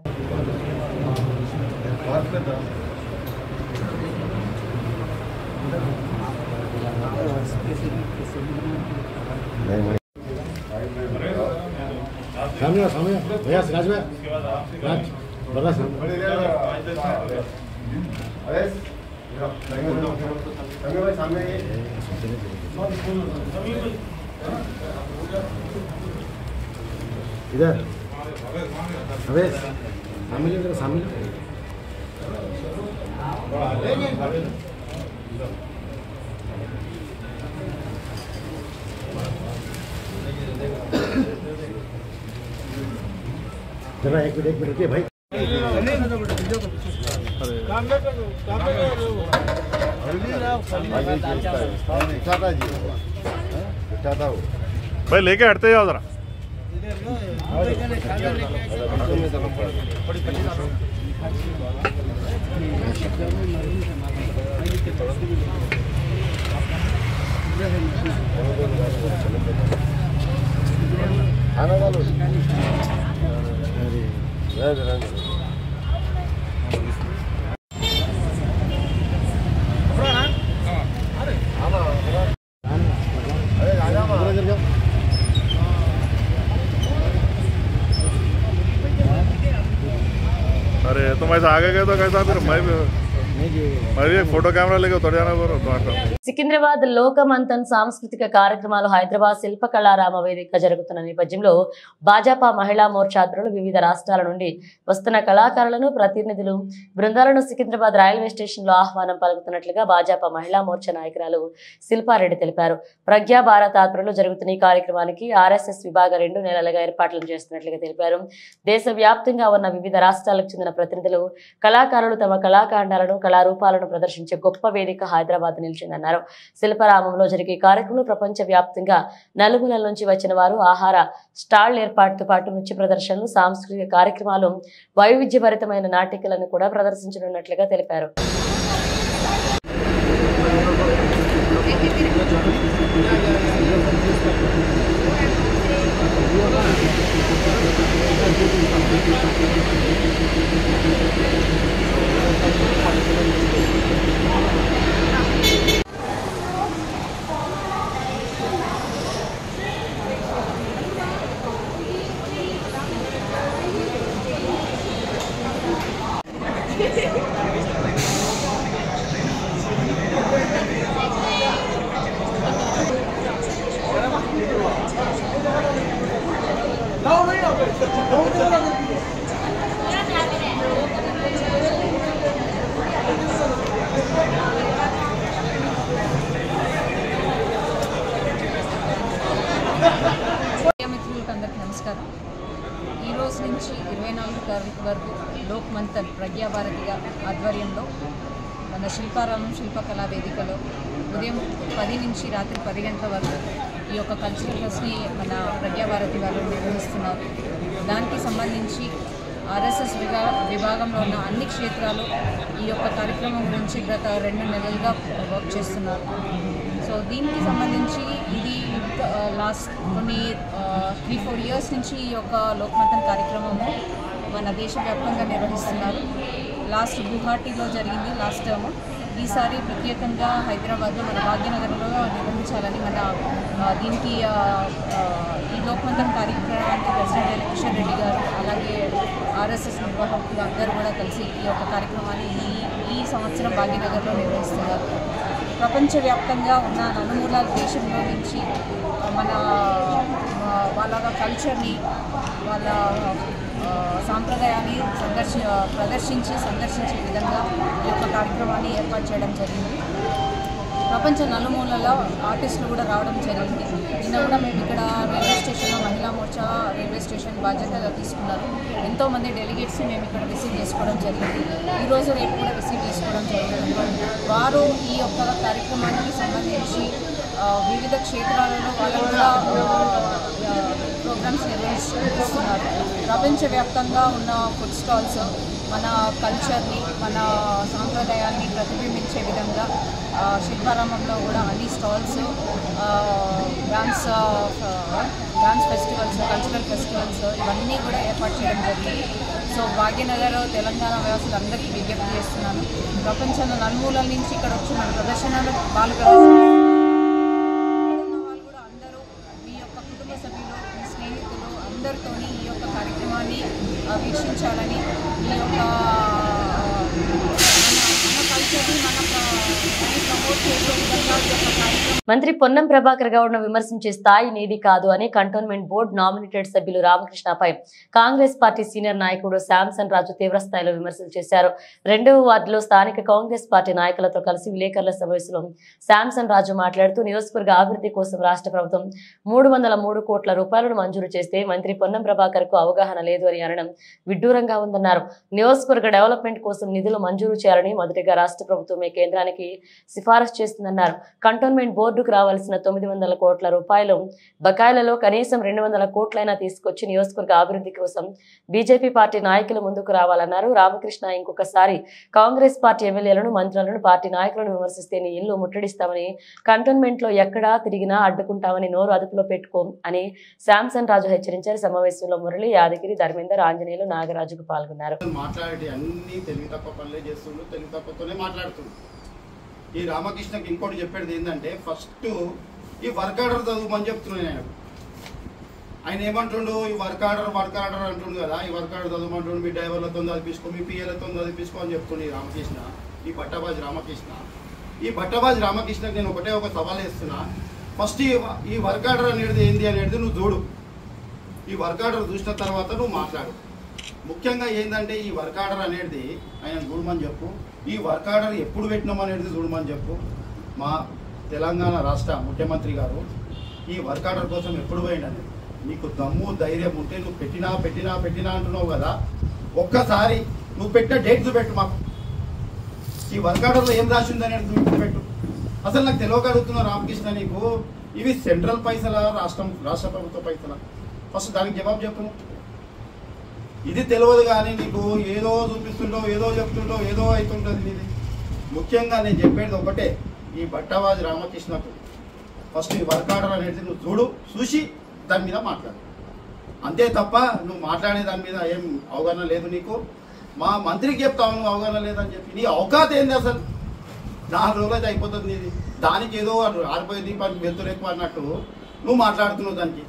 इधर अबे सामने जरा सामने जरा एक मिनट रुकिए भाई। भाई लेके हटते जाओ जरा। तुम ऐसा आगे गए तो कैसा फिर मैं भी एक फोटो कैमरा लेके उतर जाना करो। సికింద్రాబాద్ లోకమంతన్ సాంస్కృతిక కార్యక్రమాలు హైదరాబాద్ శిల్పకళారామ వేదిక జరుగుతున్న నేపథ్యంలో భాజపా మహిళా మోర్చా ఆధ్వర్యంలో వివిధ రాష్ట్రాల నుండి వస్తున్న కళాకారులను ప్రతినిధులు బృందాలను సికింద్రాబాద్ రైల్వే స్టేషన్ లో ఆహ్వానం పలుకుతున్నట్లుగా భాజపా మహిళా మోర్చా నాయకురాలు శిల్పారెడ్డి తెలిపారు. ప్రజ్ఞా భారత్ ఆధ్వర్యంలో జరుగుతున్న ఈ కార్యక్రమానికి ఆర్ఎస్ఎస్ విభాగ 2 నెలలుగా ఏర్పాట్లు చేస్తున్నట్లుగా తెలిపారు. దేశవ్యాప్తంగా ఉన్న వివిధ రాష్ట్రాలకు చెందిన ప్రతినిధులు కళాకారులు తమ కళాకాండాలను కళారూపాలను ప్రదర్శించే గొప్ప వేదిక హైదరాబాద్ నిలిచిందన్నారు. శిల్పరామంలో జరిగే కార్యక్రమంలో ప్రపంచ వ్యాప్తంగా నలుమూలల నుంచి వచ్చిన వారు ఆహార స్టాళ్ల ఏర్పాటుతో పాటు నృత్య ప్రదర్శనలు, సాంస్కృతిక కార్యక్రమాలు, వైవిధ్యభరితమైన నాటికలను కూడా ప్రదర్శించనున్నట్లుగా తెలిపారు. నమస్కారం. ఈ రోజు నుంచి 24 తారీఖు వరకు లోక్ మంతన్ ప్రజ్ఞా భారతి ఆధ్వర్యంలో మన శిల్పారామం శిల్పకళా వేదికలో ఉదయం 10 నుంచి రాత్రి 10 గంటల వరకు ఈ యొక్క కల్చరల్ ఫెస్ట్ని మన ప్రజ్ఞా భారతి వాళ్ళు నిర్వహిస్తున్నారు. దానికి సంబంధించి ఆర్ఎస్ఎస్ విభాగంలో ఉన్న అన్ని క్షేత్రాలు ఈ యొక్క కార్యక్రమం గురించి గత 2 నెలలుగా వర్క్ చేస్తున్నారు. సో దీనికి సంబంధించి ఇది లాస్ట్ కొన్ని 3-4 ఇయర్స్ నుంచి ఈ యొక్క లోక్మంతన్ కార్యక్రమము మన దేశవ్యాప్తంగా నిర్వహిస్తున్నారు. లాస్ట్ గువాహటిలో జరిగింది లాస్ట్ టర్మ్. ఈసారి ప్రత్యేకంగా హైదరాబాద్లో మన భాగ్యనగర్లో నిర్వహించాలని మన దీనికి ఈ లోక్మంతన్ కార్యక్రమానికి ప్రెసిడెంట్ కిషన్ రెడ్డి గారు అలాగే ఆర్ఎస్ఎస్ నిర్వాహకులు అందరూ కూడా కలిసి ఈ యొక్క కార్యక్రమాన్ని ఈ సంవత్సరం భాగ్యనగర్లో నిర్వహిస్తున్నారు. ప్రపంచవ్యాప్తంగా ఉన్న నలుమూలల దేశంలో నుంచి మన వాళ్ళ కల్చర్ని వాళ్ళ సాంప్రదాయాన్ని సందర్శించే విధంగా ఈ యొక్క కార్యక్రమాన్ని ఏర్పాటు చేయడం జరిగింది. ప్రపంచ నలుమూలలో ఆర్టిస్టులు కూడా రావడం జరిగింది. నిన్న కూడా మేము ఇక్కడ రైల్వే స్టేషన్లో మహిళా మోర్చా రైల్వే స్టేషన్ బాధ్యతగా తీసుకున్నారు. ఎంతోమంది డెలిగేట్స్ మేము ఇక్కడ రిసీవ్ చేసుకోవడం జరిగింది. ఈరోజు రేపు కూడా రిసీవ్ చేసుకోవడం జరిగింది. వారు ఈ యొక్క కార్యక్రమానికి సంబంధించి వివిధ క్షేత్రాలలో వాళ్ళు కూడా ప్రోగ్రామ్స్ నిర్వహిస్తున్నారు. ప్రపంచవ్యాప్తంగా ఉన్న ఫుడ్ స్టాల్స్ మన కల్చర్ని మన సాంప్రదాయాన్ని ప్రతిబింబించే విధంగా శిల్పారామంలో కూడా అన్ని stalls dance festivals cultural festivals ఇవన్నీ కూడా ఏర్పాటు చేయడం జరిగింది. సో భాగ్యనగర్ తెలంగాణ వ్యవస్థలందరికీ విజ్ఞప్తి చేస్తున్నాను. ప్రపంచంలో నలుమూలల నుంచి ఇక్కడ వచ్చి మన ప్రదర్శనలు వాళ్ళు కూడా అందరూ మీ యొక్క కుటుంబ సభ్యులు మీ స్నేహితులు అందరితోని ఈ యొక్క కార్యక్రమాన్ని వీక్షించాలని ఈ యొక్క మంత్రి పొన్నం ప్రభాకర్ గౌడ్ను విమర్శించే స్థాయి నీది కాదు అని కంటోన్మెంట్ బోర్డు నామినేటెడ్ సభ్యులు రామకృష్ణపై కాంగ్రెస్ పార్టీ సీనియర్ నాయకుడు శాంసన్ రాజు తీవ్రస్థాయిలో విమర్శలు చేశారు. 2వ వార్డులో స్థానిక కాంగ్రెస్ పార్టీ నాయకులతో కలిసి విలేకరుల సమావేశంలో శాంసన్ రాజు మాట్లాడుతూ నియోజకవర్గ అభివృద్ధి కోసం రాష్ట్ర ప్రభుత్వం 303 కోట్ల రూపాయలను మంజూరు చేస్తే మంత్రి పొన్నం ప్రభాకర్ కు అవగాహన లేదు అని అనడం విడ్డూరంగా ఉందన్నారు. నియోజకవర్గ డెవలప్మెంట్ కోసం నిధులు మంజూరు చేయాలని మొదటిగా రాష్ట్ర ప్రభుత్వమే కేంద్రానికి సిఫారసు చేస్తుందన్నారు. కంటోన్మెంట్ బోర్డుకు రావాల్సిన 900 కోట్ల రూపాయలు బకాయిలలో కనీసం 200 కోట్లైనా తీసుకొచ్చి నియోజకవర్గ అభివృద్ధి కోసం బీజేపీ పార్టీ నాయకులు ముందుకు రావాలన్నారు. రామకృష్ణ ఇంకొకసారి కాంగ్రెస్ పార్టీ ఎమ్మెల్యేలను మంత్రులను పార్టీ నాయకులను విమర్శిస్తే నీ ఇల్లు ముట్టడిస్తామని కంటోన్మెంట్ లో ఎక్కడా తిరిగినా అడ్డుకుంటామని నోరు అదుపులో పెట్టుకో అని శాంసన్ రాజు హెచ్చరించారు. సమావేశంలో మురళి, యాదగిరి, ధర్మేందర్, ఆంజనేయులు, నాగరాజుకు పాల్గొన్నారు. ఈ రామకృష్ణకి ఇంకోటి చెప్పేది ఏంటంటే ఫస్ట్ ఈ వర్క్ ఆర్డర్ చదువుమని చెప్తున్నాను నేను. ఆయన ఏమంటుండు ఈ వర్క్ ఆర్డర్ అంటుండు కదా, ఈ వర్క్ ఆర్డర్ చదవమంటుండు, మీ డ్రైవర్లతో చదివించుకో, మీ పిఎలతో చదివించుకో అని చెప్తుండు ఈ రామకృష్ణ, ఈ బట్టబాజీ రామకృష్ణ. ఈ బట్టబాజీ రామకృష్ణకి నేను ఒక సవాల్ వేస్తున్నా. ఫస్ట్ ఈ వర్క్ ఆర్డర్ అనేది ఏంది అనేది నువ్వు చూడు. ఈ వర్క్ ఆర్డర్ చూసిన తర్వాత నువ్వు మాట్లాడు. ముఖ్యంగా ఏంటంటే ఈ వర్క్ ఆర్డర్ అనేది ఆయన చూడమని చెప్పు. ఈ వర్క్ ఆర్డర్ ఎప్పుడు పెట్టినామనేది చూడమని చెప్పు. మా తెలంగాణ రాష్ట్ర ముఖ్యమంత్రి గారు ఈ వర్క్ ఆర్డర్ కోసం ఎప్పుడు పోయిండని నీకు దమ్ము ధైర్యం ఉంటే నువ్వు పెట్టినా అంటున్నావు కదా, ఒక్కసారి నువ్వు పెట్టిన డేట్ చూపెట్టు మాకు. ఈ వర్క్ ఆర్డర్లో ఏం రాసి ఉందనేది చూపెట్టు. అసలు నాకు తెలియక అడుగుతున్నా రామకృష్ణ, నీకు ఇవి సెంట్రల్ పైసలా రాష్ట్ర ప్రభుత్వ పైసలా? ఫస్ట్ దానికి జవాబు చెప్పు. ఇది తెలియదు కానీ నీకు ఏదో చూపిస్తుండో, ఏదో చెప్తుండో, ఏదో అవుతుంటుంది ఇది. ముఖ్యంగా నేను చెప్పేది ఒకటే, ఈ బట్టబాజీ రామకృష్ణకు ఫస్ట్ ఈ వర్క్ ఆర్డర్ అనేది నువ్వు చూసి దాని మీద మాట్లాడు. అంతే తప్ప నువ్వు మాట్లాడే దాని మీద ఏం అవగాహన లేదు నీకు. మా మంత్రికి చెప్తావు నువ్వు అవగాహన లేదని చెప్పి. నీ అవకాశం ఏంది అసలు? 4 రోజులు అయితే అయిపోతుంది నీది. దానికి ఏదో ఆరిపోయే దీపానికి వెళ్తురు ఎక్కువ అన్నట్టు నువ్వు మాట్లాడుతున్నావు దానికి.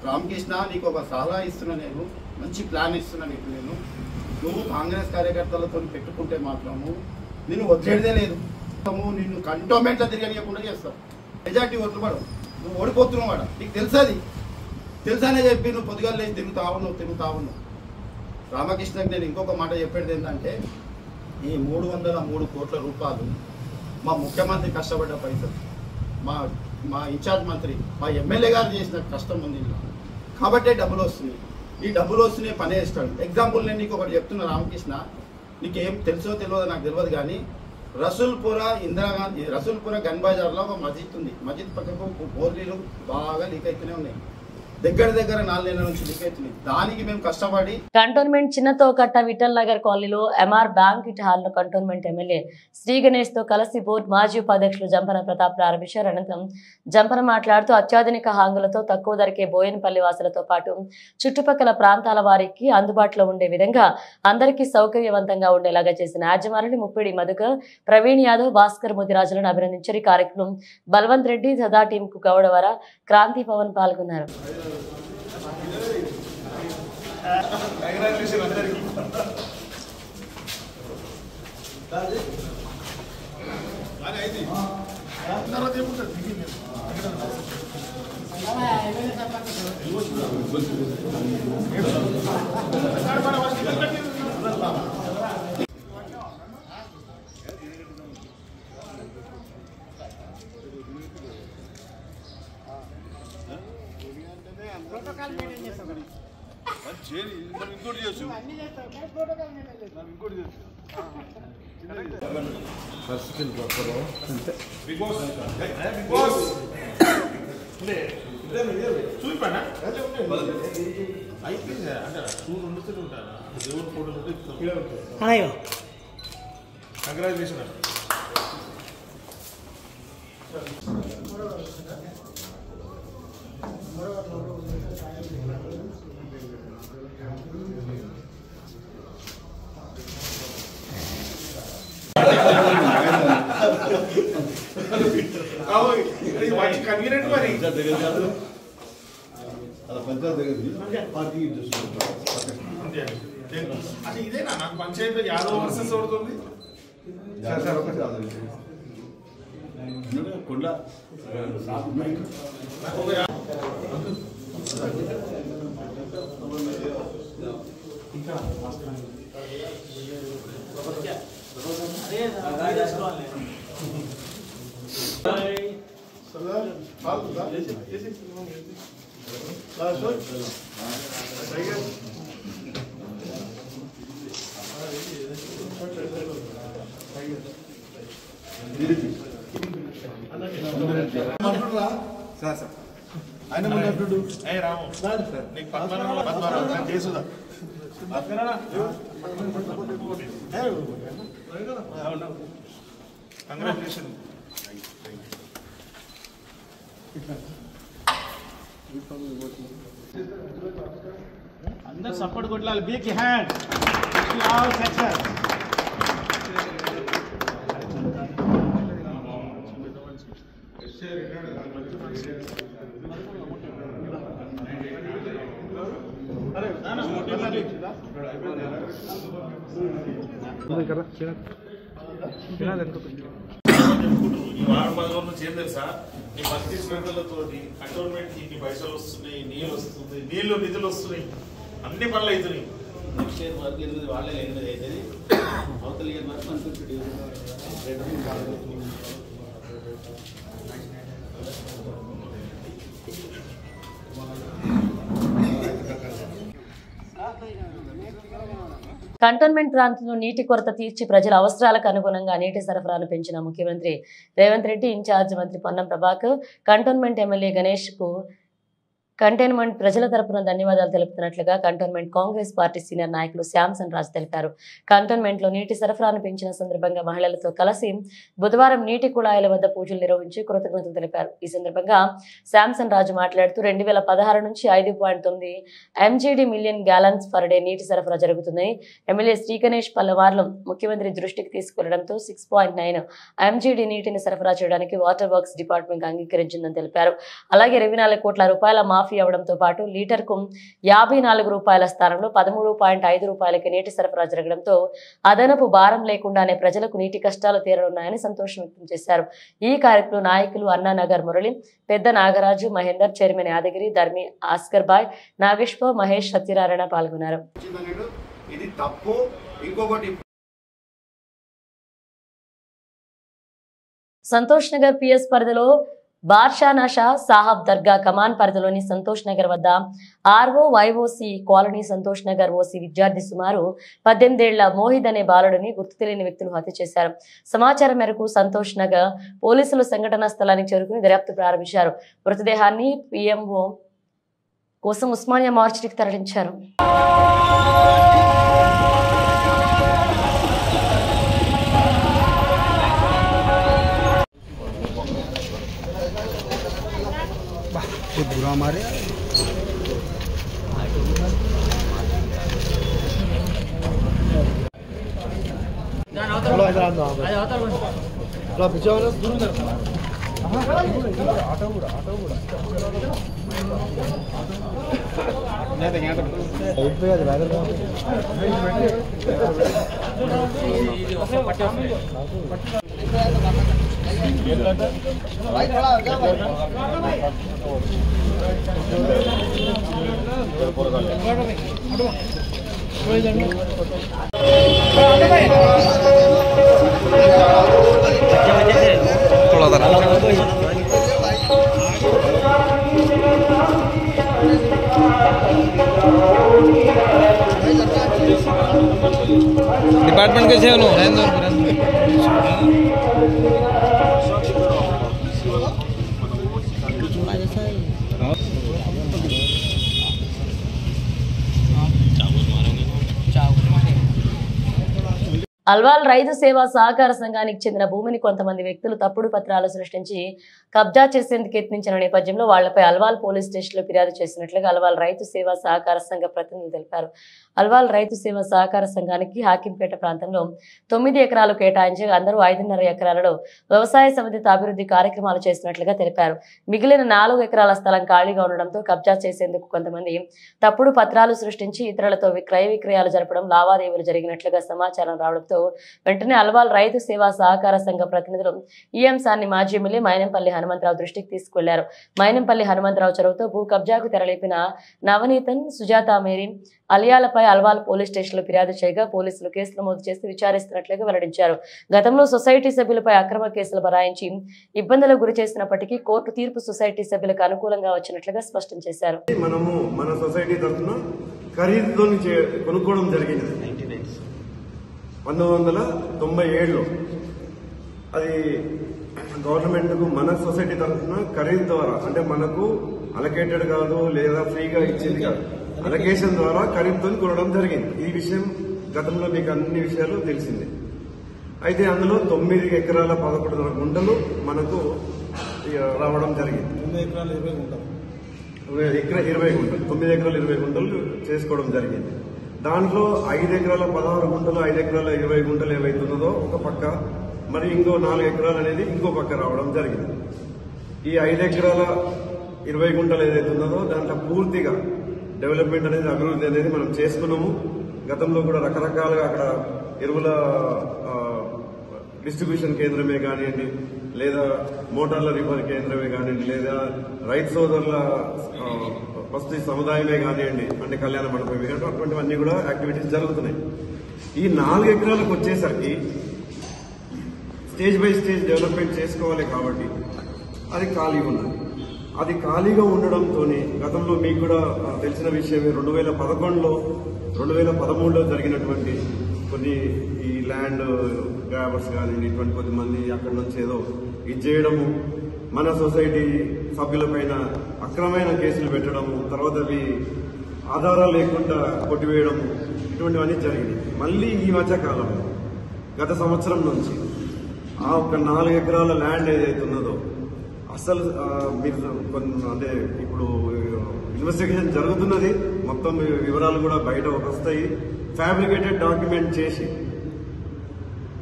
రామకృష్ణ, నీకు ఒక సలహా ఇస్తున్నా, నేను మంచి ప్లాన్ ఇస్తున్నా నీకు. నువ్వు కాంగ్రెస్ కార్యకర్తలతో పెట్టుకుంటే మాత్రము నిన్ను వదిలేదే లేదు. నిన్ను కంటోన్మెంట్లో తిరగనియకుండా చేస్తావు. మెజార్టీ ఓట్లు పడవు, నువ్వు ఓడిపోతున్నావు వాడ. నీకు తెలుసానే చెప్పి నువ్వు పొద్దుగాలు లేచి తిరుగుతా ఉన్నావు. రామకృష్ణకి నేను ఇంకొక మాట చెప్పేది ఏంటంటే, ఈ 303 కోట్ల రూపాయలు మా ముఖ్యమంత్రి కష్టపడ్డ పైసలు, మా ఇన్ఛార్జ్ మంత్రి, మా ఎమ్మెల్యే గారు చేసిన కష్టం ఉంది కాబట్టే డబ్బులు వస్తున్నాయి. ఈ డబ్బులు వస్తున్నాయి పనే ఇస్తాడు. ఎగ్జాంపుల్ నేను నీకు ఒకటి చెప్తున్నా రామకృష్ణ, నీకేం తెలుసో తెలియదో నాకు తెలియదు కానీ రసూల్పుర గన్ బజార్లో ఒక మస్జిద్ ఉంది. మస్జిద్ పక్కకు బోర్లీలు బాగా లీక్ అవుతూనే ఉన్నాయి. దగ్గర 4 నెలల నుంచి లీక్ అవుతున్నాయి. దానికి మేము కష్టపడి కంటోన్మెంట్ చిన్నతోకట్ట విఠల్ నగర్ కాలనీలో ఎంఆర్ బ్యాంక్వెట్ హాల్లో కంటోన్మెంట్ ఎమ్మెల్యే శ్రీ గణేష్ తో కలిసి బోర్డు మాజీ ఉపాధ్యక్షులు జంపన ప్రతాప్ ప్రారంభించారు. అనంతరం జంపన మాట్లాడుతూ అత్యాధునిక హాంగులతో తక్కువ ధరకే బోయనపల్లి వాసులతో పాటు చుట్టుపక్కల ప్రాంతాల వారికి అందుబాటులో ఉండే విధంగా అందరికీ సౌకర్యవంతంగా ఉండేలాగా చేసిన యాజమాన్యులు ముప్పిడి మధుకర్, ప్రవీణ్ యాదవ్, భాస్కర్ ముదిరాజులను అభినందించారు. ఈ కార్యక్రమం బల్వంత్ రెడ్డి, సదా టీం కు గౌడవర, క్రాంతి పవన్ పాల్గొన్నారు. కన్వీనియంట్ మరి అంటే ఇదేనా నాకు పంచాయతీ యాదవ్ వర్సెస్ అవుతుంది కొండ ఆయన ముందు ఏ రాము నీకు పద్మనాభం చేసుదా కంగ్రాచులేషన్ అందరు సపోర్ట్ కొట్టాలి బిగ్ హ్యాండ్ ఆల్ సక్సెస్ ఈ వారం 10 రోజుల నుంచి ఏం తెలుసా ఈ భక్తి శ్రద్ధలతోటి కంటోన్మెంట్ ఇన్ని పైసలు వస్తున్నాయి, నీళ్ళు వస్తుంది, నిధులు వస్తున్నాయి, అన్ని పనులు అవుతున్నాయి. నెక్స్ట్ ఇయర్ వరకు 8 వాళ్ళే 8 అవుతుంది. అవతల ఇయర్ వరకు మనకు కంటోన్మెంట్ ప్రాంతంలో నీటి కొరత తీర్చి ప్రజల అవసరాలకు అనుగుణంగా నీటి సరఫరాను పెంచిన ముఖ్యమంత్రి రేవంత్ రెడ్డి, ఇన్ఛార్జ్ మంత్రి పొన్నం ప్రభాకర్, కంటోన్మెంట్ ఎమ్మెల్యే గణేష్ కు కంటోన్మెంట్ ప్రజల తరపున ధన్యవాదాలు తెలుపుతున్నట్లుగా కంటోన్మెంట్ కాంగ్రెస్ పార్టీ సీనియర్ నాయకులు శ్యాంసన్ రాజు తెలిపారు. కంటోన్మెంట్ లో నీటి సరఫరాను పెంచిన సందర్భంగా మహిళలతో కలిసి బుధవారం నీటి కుళాయిల వద్ద పూజలు నిర్వహించి కృతజ్ఞతలు తెలిపారు. ఈ సందర్భంగా శ్యాంసన్ రాజు మాట్లాడుతూ 2016 నుంచి 5.9 MGD million gallons per day నీటి సరఫరా జరుగుతుందని, ఎమ్మెల్యే శ్రీ గణేష్ పల్లవార్లు ముఖ్యమంత్రి దృష్టికి తీసుకెళ్లడంతో 6.9 MGD నీటిని సరఫరా చేయడానికి వాటర్ వర్క్స్ డిపార్ట్మెంట్ అంగీకరించిందని తెలిపారు. అలాగే 24 కోట్ల రూపాయల మాఫీ అవడంతో పాటు లీటర్కు 54 రూపాయల స్థానంలో 13.5 రూపాయలకి నీటి సరఫరా జరగడంతో అదనపు భారం లేకుండానే ప్రజలకు నీటి కష్టాలు తీరనున్నాయని సంతోషం వ్యక్తం చేశారు. ఈ కార్యక్రమంలో నాయకులు అన్నానగర్ మురళి, పెద్ద నాగరాజు, మహేందర్, చైర్మన్ యాదగిరి, ధర్మి, ఆస్కర్ బాయ్, నాగేశ్వర్, మహేష్, సత్యనారాయణ పాల్గొన్నారు. ఇది తప్పు. ఇంకొకటి సంతోష్ నగర్ పిఎస్ పరిధిలో బార్షానా షా సాహబ్ దర్గా కమాన్ పరిధిలోని సంతోష్ నగర్ వద్ద ROYOC colony Santosh Nagar OC విద్యార్థి సుమారు 18 ఏళ్ల మోహిద్ అనే బాలుడిని గుర్తు తెలియని వ్యక్తులు హత్య చేశారు. సమాచారం మేరకు సంతోష్ నగర్ పోలీసులు సంఘటనా స్థలానికి చేరుకుని దర్యాప్తు ప్రారంభించారు. మృతదేహాన్ని PMO కోసం ఉస్మానియా మార్చికి తరలించారు. बुरा मारे डिपार्टमेंट कैसे हो అల్వాల్ రైతు సేవా సహకార సంఘానికి చెందిన భూమిని కొంతమంది వ్యక్తులు తప్పుడు పత్రాలు సృష్టించి కబ్జా చేసేందుకు యత్నించిన నేపథ్యంలో వాళ్లపై అల్వాల్ పోలీస్ స్టేషన్లో ఫిర్యాదు చేసినట్లుగా అల్వాల్ రైతు సేవా సహకార సంఘ ప్రతినిధులు తెలిపారు. అల్వాల్ రైతు సేవా సహకార సంఘానికి హాకింపేట ప్రాంతంలో 9 ఎకరాలు కేటాయించి అందరూ 5.5 ఎకరాలలో వ్యవసాయ సంబంధిత అభివృద్ధి కార్యక్రమాలు చేసినట్లుగా తెలిపారు. మిగిలిన 4 ఎకరాల స్థలం ఖాళీగా ఉండడంతో కబ్జా చేసేందుకు కొంతమంది తప్పుడు పత్రాలు సృష్టించి ఇతరులతో క్రయ విక్రయాలు జరపడం, లావాదేవీలు జరిగినట్లుగా సమాచారం రావడంతో వెంటనే అల్వాల్ రైతు సేవా సహకార సంఘ ప్రతినిధులు ఈ అంశాన్ని మాజీ ఎమ్మెల్యే మైనంపల్లి హనుమంతరావు దృష్టికి తీసుకెళ్లారు. మైనంపల్లి హనుమంతరావు చొరవతో భూ కబ్జాకు తెరలేపిన నవనీతన్, సుజాత మేరీ అలియాలపై అల్వాల్ పోలీస్ స్టేషన్లో ఫిర్యాదు చేయగా పోలీసులు కేసులు నమోదు చేసి విచారిస్తున్నట్లుగా వెల్లడించారు. గతంలో సొసైటీ సభ్యులపై అక్రమ కేసులు బరాయించి ఇబ్బందులకు గురి చేసినప్పటికీ కోర్టు తీర్పు సొసైటీ సభ్యులకు అనుకూలంగా వచ్చినట్లుగా స్పష్టం చేశారు. మనము మన సొసైటీ తరఫున ఖరీదుతో కొనుక్కోవడం జరిగింది 1997లో. అది గవర్నమెంట్కు మన సొసైటీ తరఫున ఖరీదు ద్వారా, అంటే మనకు అలకేటెడ్ కాదు లేదా ఫ్రీగా ఇచ్చింది కాదు, అలకేషన్ ద్వారా ఖరీదుతో కొనడం జరిగింది. ఈ విషయం గతంలో మీకు అన్ని విషయాలు తెలిసిందే. అయితే అందులో 9 ఎకరాల 11 గుంటలు మనకు రావడం జరిగింది. 9 ఎకరాలు 20 గుంటలు 9 ఎకరాలు 20 గుంటలు చేసుకోవడం జరిగింది. దాంట్లో 5 ఎకరాల 16 గుంటలు 5 ఎకరాల 20 గుంటలు ఏవైతున్నదో ఒక పక్క, మరి ఇంకో 4 ఎకరాలు అనేది ఇంకో పక్క రావడం జరిగింది. ఈ 5 ఎకరాల 20 గుంటలు ఏదైతున్నదో దాంట్లో పూర్తిగా డెవలప్మెంట్ అనేది అభివృద్ధి అనేది మనం చేసుకున్నాము. గతంలో కూడా రకరకాలుగా అక్కడ ఎరువుల డిస్ట్రిబ్యూషన్ కేంద్రమే కానివ్వండి, లేదా మోటార్ల రిపేర్ కేంద్రమే కానివ్వండి, లేదా రైతు సోదరుల వసతి సముదాయమే కానివ్వండి, అంటే కళ్యాణ మండపమే కానీ అటువంటివన్నీ కూడా యాక్టివిటీస్ జరుగుతున్నాయి. ఈ 4 ఎకరాలకు వచ్చేసరికి స్టేజ్ బై స్టేజ్ డెవలప్మెంట్ చేసుకోవాలి కాబట్టి అది ఖాళీగా ఉన్నది. అది ఖాళీగా ఉండడంతో గతంలో మీకు కూడా తెలిసిన విషయమే 2011లో 2013లో జరిగినటువంటి కొన్ని ఈ ల్యాండ్ గ్రాబర్స్ కానీ ఇటువంటి కొద్దిమంది అక్కడి నుంచి ఏదో ఇది చేయడము, మన సొసైటీ సభ్యులపైన అక్రమైన కేసులు పెట్టడము, తర్వాత అవి ఆధారాలు లేకుండా కొట్టివేయడము, ఇటువంటివన్నీ జరిగినాయి. మళ్ళీ ఈ మధ్య కాలంలో గత సంవత్సరం నుంచి ఆ ఒక 4 ఎకరాల ల్యాండ్ ఏదైతే ఉన్నదో అసలు మీరు అంటే ఇప్పుడు ఇన్వెస్టిగేషన్ జరుగుతున్నది, మొత్తం వివరాలు కూడా బయట వస్తాయి. ఫ్యాబ్రికేటెడ్ డాక్యుమెంట్ చేసి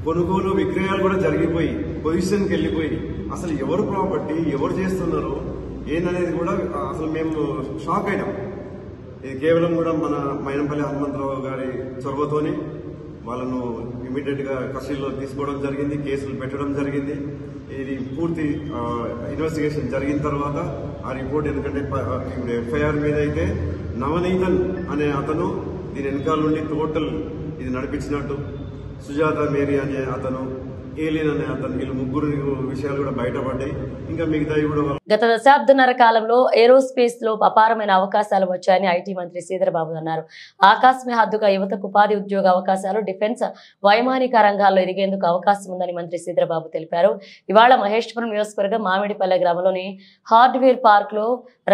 కొనుగోలు విక్రయాలు కూడా జరిగిపోయి పొజిషన్కి వెళ్ళిపోయి అసలు ఎవరు ప్రాపర్టీ ఎవరు చేస్తున్నారు ఏందనేది కూడా అసలు మేము షాక్ అయినాం. ఇది కేవలం కూడా మన మైనంపల్లి హనుమంతరావు గారి చొరవతోని వాళ్ళను ఇమీడియట్ గా కస్టడీలో తీసుకోవడం జరిగింది, కేసులు పెట్టడం జరిగింది. ఇది పూర్తి ఇన్వెస్టిగేషన్ జరిగిన తర్వాత ఆ రిపోర్ట్, ఎందుకంటే ఇప్పుడు ఎఫ్ఐఆర్ మీద అయితే నవనీతన్ అనే అతను దీని వెనకాల నుండి టోటల్ ఇది నడిపించినట్టు, సుజాత మేరీ అనే అతను, ఏలియన్ అనే అతను, వీళ్ళు ముగ్గురు విషయాలు కూడా బయటపడ్డాయి. ఇంకా మిగతాయి కూడా గత దశాబ్దన్నర కాలంలో ఏరోస్పేస్ లో అపారమైన అవకాశాలు వచ్చాయని ఐటీ మంత్రి శ్రీధరబాబు అన్నారు. ఆకాశమే హద్దుగా యువతకు ఉపాధి ఉద్యోగ అవకాశాలు, డిఫెన్స్, వైమానిక రంగాల్లో ఎదిగేందుకు అవకాశం ఉందని మంత్రి శ్రీధరబాబు తెలిపారు. ఇవాళ మహేశ్వరం నియోజకవర్గం మామిడిపల్లె గ్రామంలోని హార్డ్వేర్ పార్క్ లో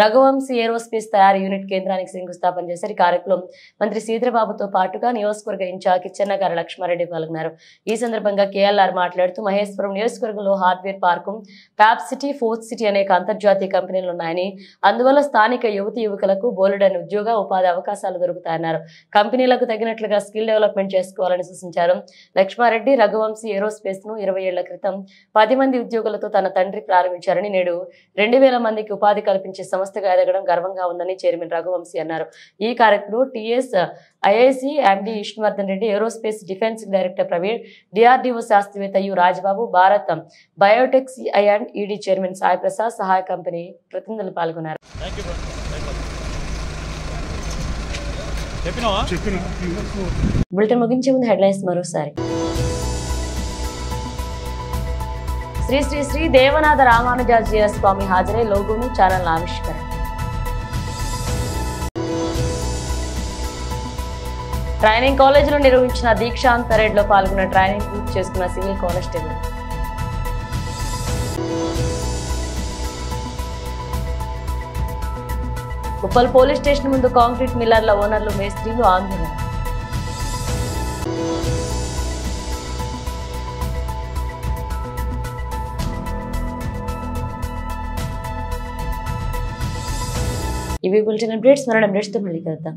రఘువంశీ ఏరోస్పేస్ తయారీ యూనిట్ కేంద్రానికి శంకుస్థాపన చేశారు. ఈ కార్యక్రమం మంత్రి శ్రీధరబాబుతో పాటుగా నియోజకవర్గ ఇన్ఛార్జ్ కిచ్చెన్నగారి లక్ష్మారెడ్డి పాల్గొన్నారు. ఈ సందర్భంగా కేఎల్ఆర్ మాట్లాడుతూ మహేశ్వరం నియోజకవర్గంలో hardware park, Pap city, fourth city అనేక అంతర్జాతీయ కంపెనీలు ఉన్నాయని, అందువల్ల స్థానిక యువతి యువకులకు బోలెడని ఉద్యోగ ఉపాధి అవకాశాలు దొరుకుతాయన్నారు. కంపెనీలకు తగినట్లుగా స్కిల్ డెవలప్మెంట్ చేసుకోవాలని సూచించారు. లక్ష్మారెడ్డి రఘువంశీ ఏరోస్పేస్ ను 20 ఏళ్ల క్రితం 10 మంది ఉద్యోగులతో తన తండ్రి ప్రారంభించారని, నేడు 2000 మందికి ఉపాధి కల్పించే సంస్థగా ఎదగడం గర్వంగా ఉందని చైర్మన్ రఘువంశీ అన్నారు. ఈ కార్యక్రమంలో TS IIC MD Vishnuvardhan Reddy, aerospace defence director Praveen, DRDO శాస్త్రవేత్త U Rajababu, Bharat Biotech CI and ED chairman Sai Prasad, సహాయ కంపెనీ ప్రతినిధులు పాల్గొన్నారు. బులెటిన్ ముగించే ముందు హెడ్లైన్స్ మరోసారి. శ్రీ శ్రీ శ్రీ దేవనాథ రామానుజాచార్య స్వామి హాజరై లోగోను ఛానల్ ఆవిష్కరణ. ట్రైనింగ్ కాలేజీలో నిర్వహించిన దీక్షాంత్ పరేడ్ లో పాల్గొన్న ట్రైనింగ్ పూర్తి చేసుకున్న civil constable. Uppal police station ముందు కాంక్రీట్ మిల్లర్ల ఓనర్లు, మేస్త్రీలు ఆందోళన. ఇవి బులెటిన్ అప్డేట్స్. మరో అప్డేట్స్ తో మళ్ళీ కలుద్దాం.